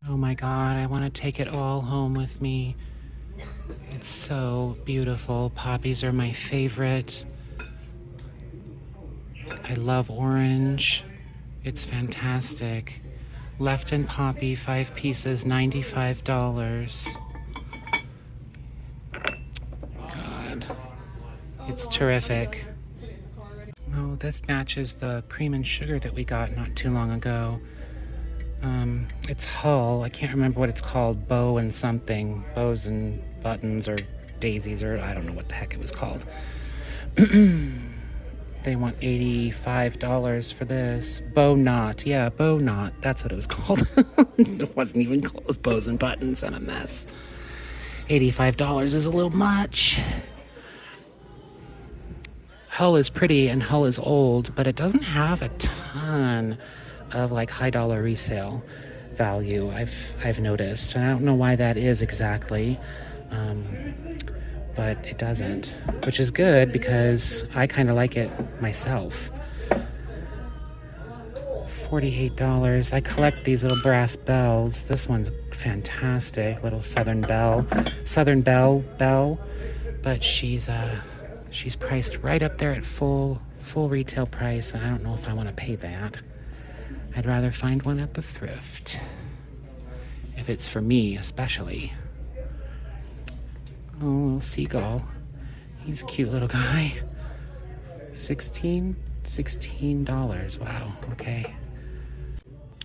Oh my God, I want to take it all home with me. It's so beautiful. Poppies are my favorite. I love orange. It's fantastic. Left and Poppy, 5 pieces, $95. God, it's terrific. Oh, this matches the cream and sugar that we got not too long ago. It's Hull. I can't remember what it's called. Bow and something. Bows and buttons or daisies or I don't know what the heck it was called. They want $85 for this. Bow knot. Yeah, bow knot. That's what it was called. It wasn't even close. Bows and buttons and a mess. $85 is a little much. Hull is pretty and Hull is old, but it doesn't have a ton of like high dollar resale value. I've noticed, and I don't know why that is exactly, but it doesn't, which is good because I kind of like it myself. $48. I collect these little brass bells. This one's fantastic, little Southern Belle, but she's priced right up there at full retail price, and I don't know if I want to pay that. I'd rather find one at the thrift, if it's for me especially. Oh, little seagull. He's a cute little guy. $16. Wow, okay.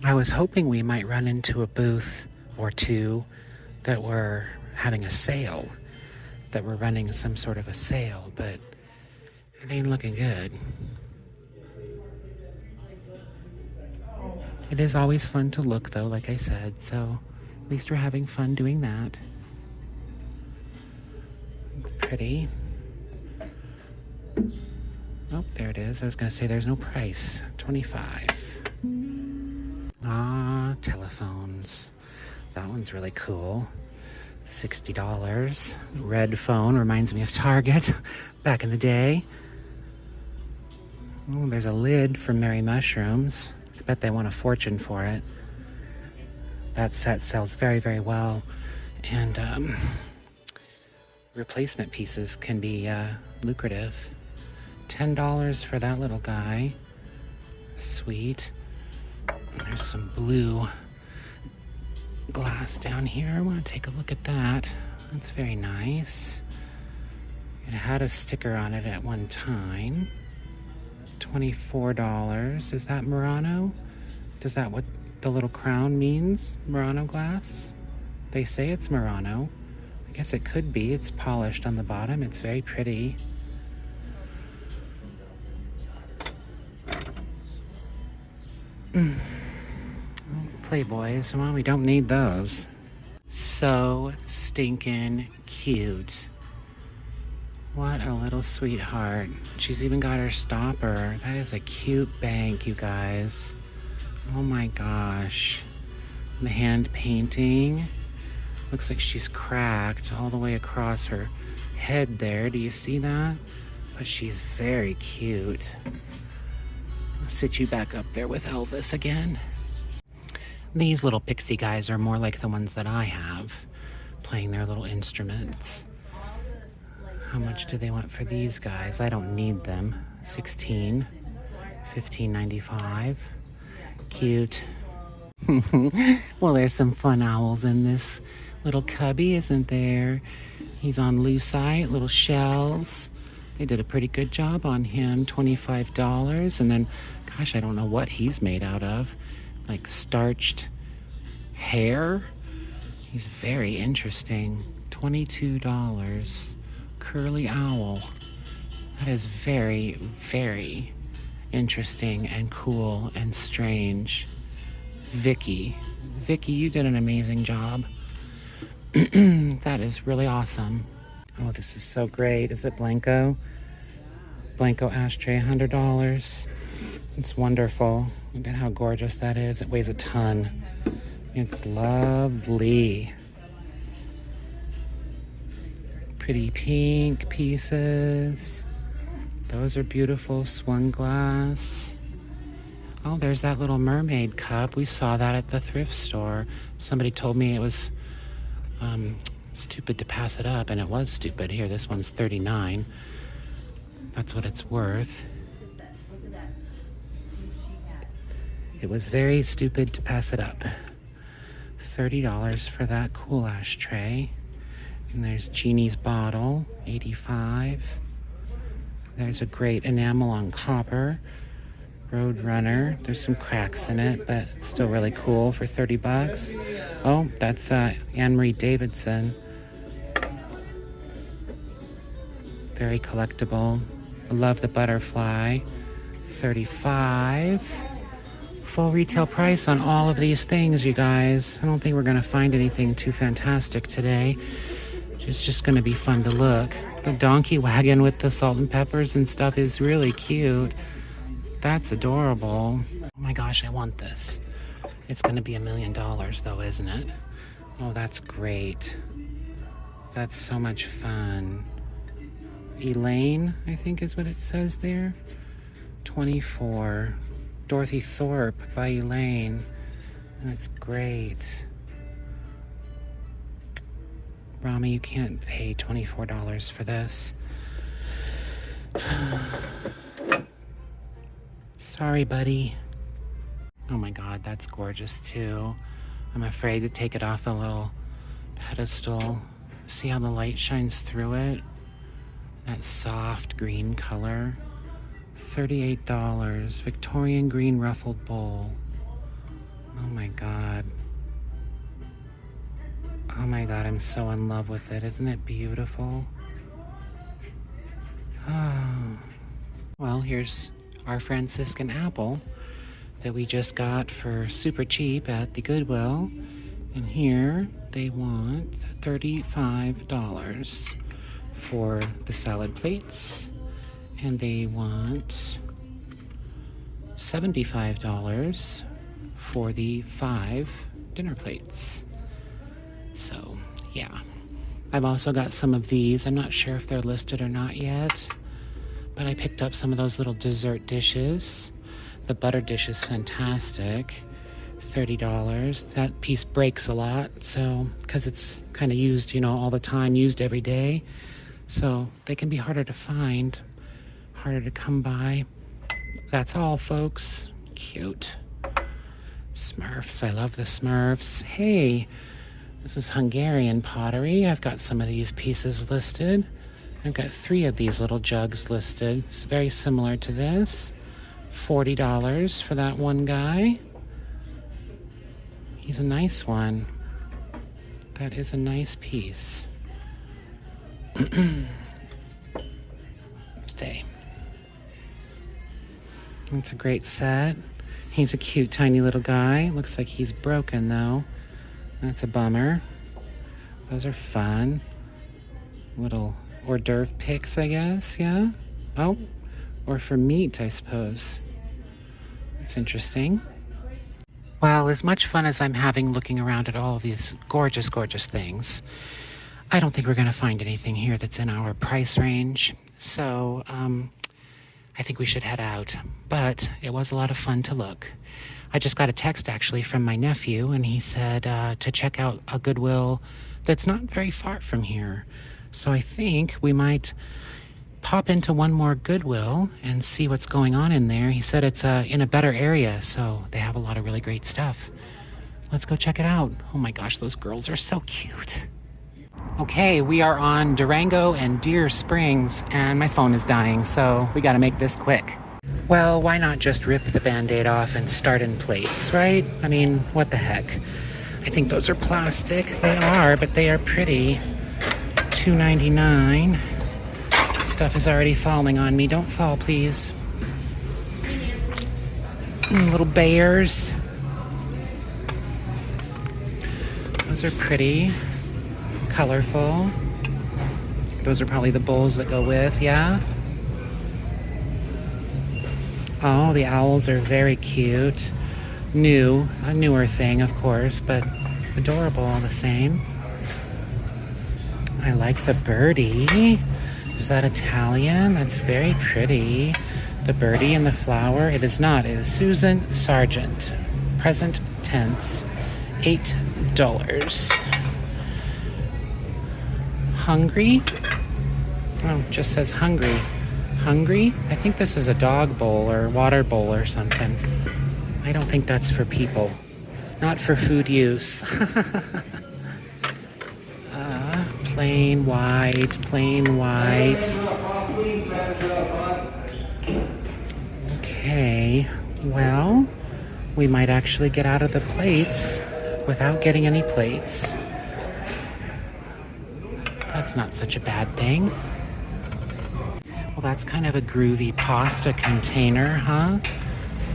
I was hoping we might run into a booth or two that were having a sale, that were running some sort of a sale, but it ain't looking good. It is always fun to look, though, like I said, so at least we're having fun doing that. Pretty. Oh, there it is. I was going to say there's no price. $25. Ah, telephones. That one's really cool. $60. Red phone. Reminds me of Target back in the day. Oh, there's a lid from Merry Mushrooms. I bet they want a fortune for it. That set sells very, very well. And replacement pieces can be lucrative. $10 for that little guy. Sweet. There's some blue glass down here. I want to take a look at that. That's very nice. It had a sticker on it at one time. $24. Is that Murano? Is that what the little crown means? Murano glass? They say it's Murano. I guess it could be. It's polished on the bottom. It's very pretty. Playboys. Well, we don't need those. So stinking cute. What a little sweetheart. She's even got her stopper. That is a cute bank, you guys. Oh my gosh. The hand painting. Looks like she's cracked all the way across her head there. Do you see that? But she's very cute. I'll sit you back up there with Elvis again. These little pixie guys are more like the ones that I have, playing their little instruments. How much do they want for these guys? I don't need them. $16, $15.95. Cute. Well, there's some fun owls in this little cubby, isn't there? He's on lucite, little shells. They did a pretty good job on him. $25. And then, gosh, I don't know what he's made out of. Like starched hair. He's very interesting. $22. Curly owl. That is very, very interesting and cool and strange. Vicky, you did an amazing job. That is really awesome. Oh, this is so great. Is it Blanco? Blanco ashtray, $100. It's wonderful. Look at how gorgeous that is. It weighs a ton. It's lovely. Pretty pink pieces. Those are beautiful. Swung glass. Oh, there's that little mermaid cup. We saw that at the thrift store. Somebody told me it was stupid to pass it up, and it was stupid. Here, this one's $39. That's what it's worth. It was very stupid to pass it up. $30 for that cool ashtray. And there's Jeannie's bottle, $85. There's a great enamel on copper. Roadrunner. There's some cracks in it, but it's still really cool for 30 bucks. Oh, that's Anne-Marie Davidson. Very collectible. I love the butterfly. 35. Full retail price on all of these things, you guys. I don't think we're gonna find anything too fantastic today. It's just gonna be fun to look. The donkey wagon with the salt and peppers and stuff is really cute. That's adorable. Oh my gosh, I want this. It's gonna be $1 million though, isn't it? Oh, that's great. That's so much fun. Elaine, I think is what it says there. 24. Dorothy Thorpe by Elaine. That's great. Rami, you can't pay $24 for this. Sorry, buddy. Oh my God, that's gorgeous too. I'm afraid to take it off the little pedestal. See how the light shines through it? That soft green color. $38. Victorian green ruffled bowl. Oh my God. Oh my God, I'm so in love with it. Isn't it beautiful? Oh. Well, here's our Franciscan apple that we just got for super cheap at the Goodwill. And here they want $35 for the salad plates. And they want $75 for the 5 dinner plates. So, yeah. I've also got some of these. I'm not sure if they're listed or not yet, but I picked up some of those little dessert dishes. The butter dish is fantastic. $30. That piece breaks a lot, so, because it's kind of used, you know, all the time, used every day. So they can be harder to find, harder to come by. That's all, folks. Cute. Smurfs. I love the Smurfs. Hey, this is Hungarian pottery. I've got some of these pieces listed. I've got 3 of these little jugs listed. It's very similar to this. $40 for that one guy. He's a nice one. That is a nice piece. Stay. It's a great set. He's a cute, tiny little guy. Looks like he's broken, though. That's a bummer. Those are fun. Little hors d'oeuvre picks, I guess, yeah? Oh, or for meat, I suppose. That's interesting. Well, as much fun as I'm having looking around at all of these gorgeous, gorgeous things, I don't think we're going to find anything here that's in our price range. So, I think we should head out. But it was a lot of fun to look. I just got a text, actually, from my nephew, and he said to check out a Goodwill that's not very far from here. So I think we might pop into one more Goodwill and see what's going on in there. He said it's in a better area, so they have a lot of really great stuff. Let's go check it out. Oh my gosh, those girls are so cute. Okay, we are on Durango and Deer Springs, and my phone is dying, so we gotta make this quick. Well, why not just rip the Band-Aid off and start in plates, right? I mean, what the heck? I think those are plastic. They are, but they are pretty. $2.99. Stuff is already falling on me. Don't fall, please. Little bears. Those are pretty. Colorful. Those are probably the bowls that go with, yeah? Oh, the owls are very cute. New, a newer thing, of course, but adorable all the same. I like the birdie. Is that Italian? That's very pretty. The birdie and the flower. It is not. It is Susan Sargent. Present tense. $8. Hungry? Oh, it just says hungry. Hungry? I think this is a dog bowl or water bowl or something. I don't think that's for people. Not for food use. Plain white, plain white. Okay, Well, we might actually get out of the plates without getting any plates. That's not such a bad thing. Well, that's kind of a groovy pasta container, huh?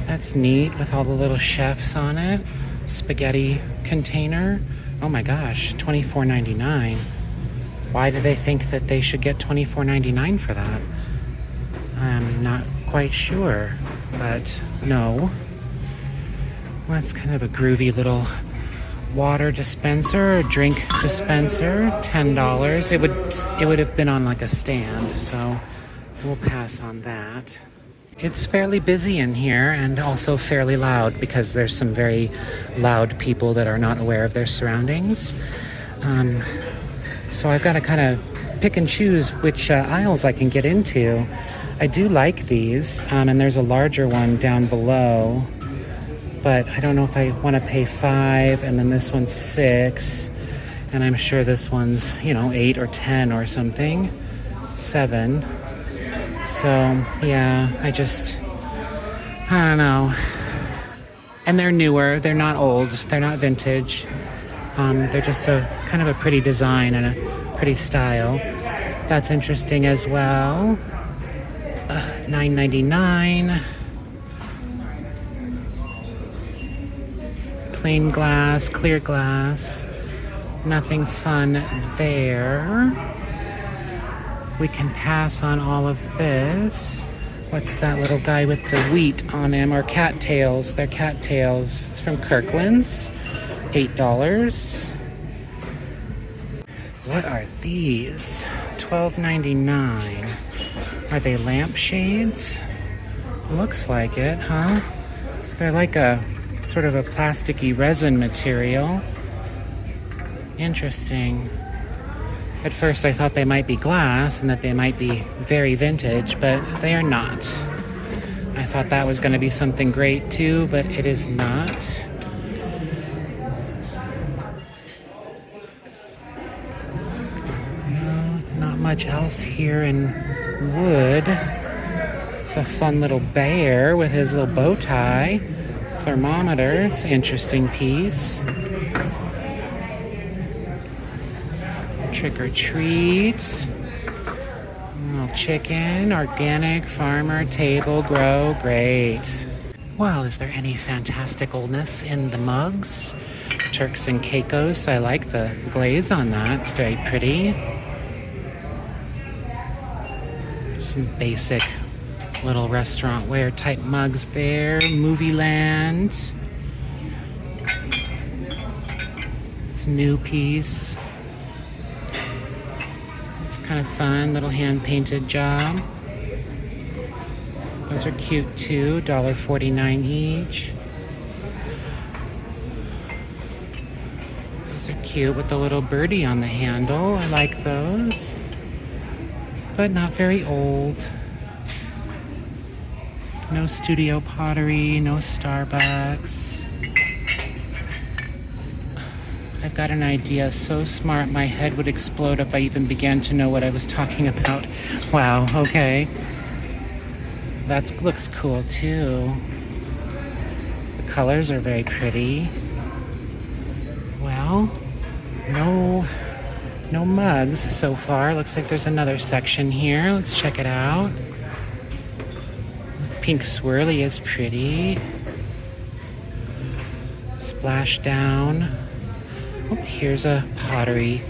That's neat with all the little chefs on it. Spaghetti container. Oh my gosh, $24.99. Why do they think that they should get $24.99 for that? I'm not quite sure, but no. Well, that's kind of a groovy little water dispenser or drink dispenser. $10. It would have been on like a stand, so we'll pass on that. It's fairly busy in here and also fairly loud because there's some very loud people that are not aware of their surroundings. So I've got to kind of pick and choose which aisles I can get into. I do like these, and there's a larger one down below, but I don't know if I want to pay $5, and then this one's $6, and I'm sure this one's, $8 or $10 or something, $7. So yeah, I don't know. And they're newer, they're not old, they're not vintage. They're just a kind of a pretty design and a pretty style. That's interesting as well. $9.99. Plain glass, clear glass. Nothing fun there. We can pass on all of this. What's that little guy with the wheat on him? Or cattails. They're cattails. It's from Kirkland's. $8. What are these? $12.99. Are they lampshades? Looks like it, huh? They're like a sort of a plasticky resin material. Interesting. At first I thought they might be glass and that they might be very vintage, but they are not. I thought that was going to be something great too, but it is not. Not much else here in wood. It's a fun little bear with his little bow tie. Thermometer, it's an interesting piece. Trick or treats. Little chicken, organic, farmer, table, grow, great. Well, is there any fantasticalness in the mugs? Turks and Caicos, I like the glaze on that, it's very pretty. Some basic little restaurant wear type mugs there. Movie Land. It's a new piece. It's kind of fun, little hand painted job. Those are cute too, $1.49 each. Those are cute with the little birdie on the handle. I like those. But not very old. No studio pottery, no Starbucks. I've got an idea so smart my head would explode if I even began to know what I was talking about. Wow, okay. That looks cool too. The colors are very pretty. Well, no mugs so far. Looks like there's another section here. Let's check it out. Pink swirly is pretty. Splash down. Oh, here's a pottery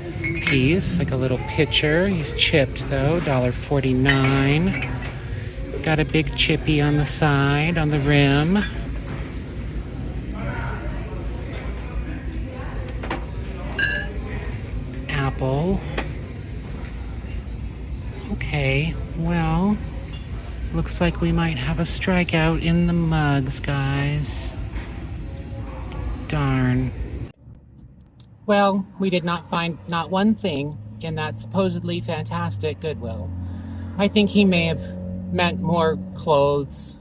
piece, like a little pitcher. He's chipped though, $1.49. Got a big chippy on the side, on the rim. Apple. Okay, well, looks like we might have a strikeout in the mugs, guys. Darn. Well, we did not find not one thing in that supposedly fantastic Goodwill. I think he may have meant more clothes.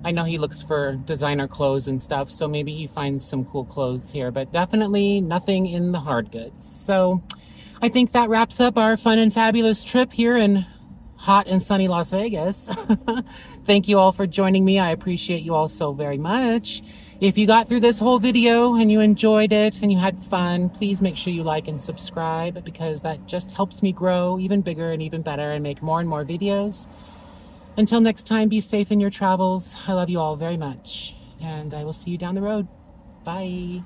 I know he looks for designer clothes and stuff, so maybe he finds some cool clothes here, but definitely nothing in the hard goods. So I think that wraps up our fun and fabulous trip here in hot and sunny Las Vegas. Thank you all for joining me. I appreciate you all so very much. If you got through this whole video and you enjoyed it and you had fun, please make sure you like and subscribe, because that just helps me grow even bigger and even better and make more and more videos. Until next time, be safe in your travels. I love you all very much, and I will see you down the road. Bye.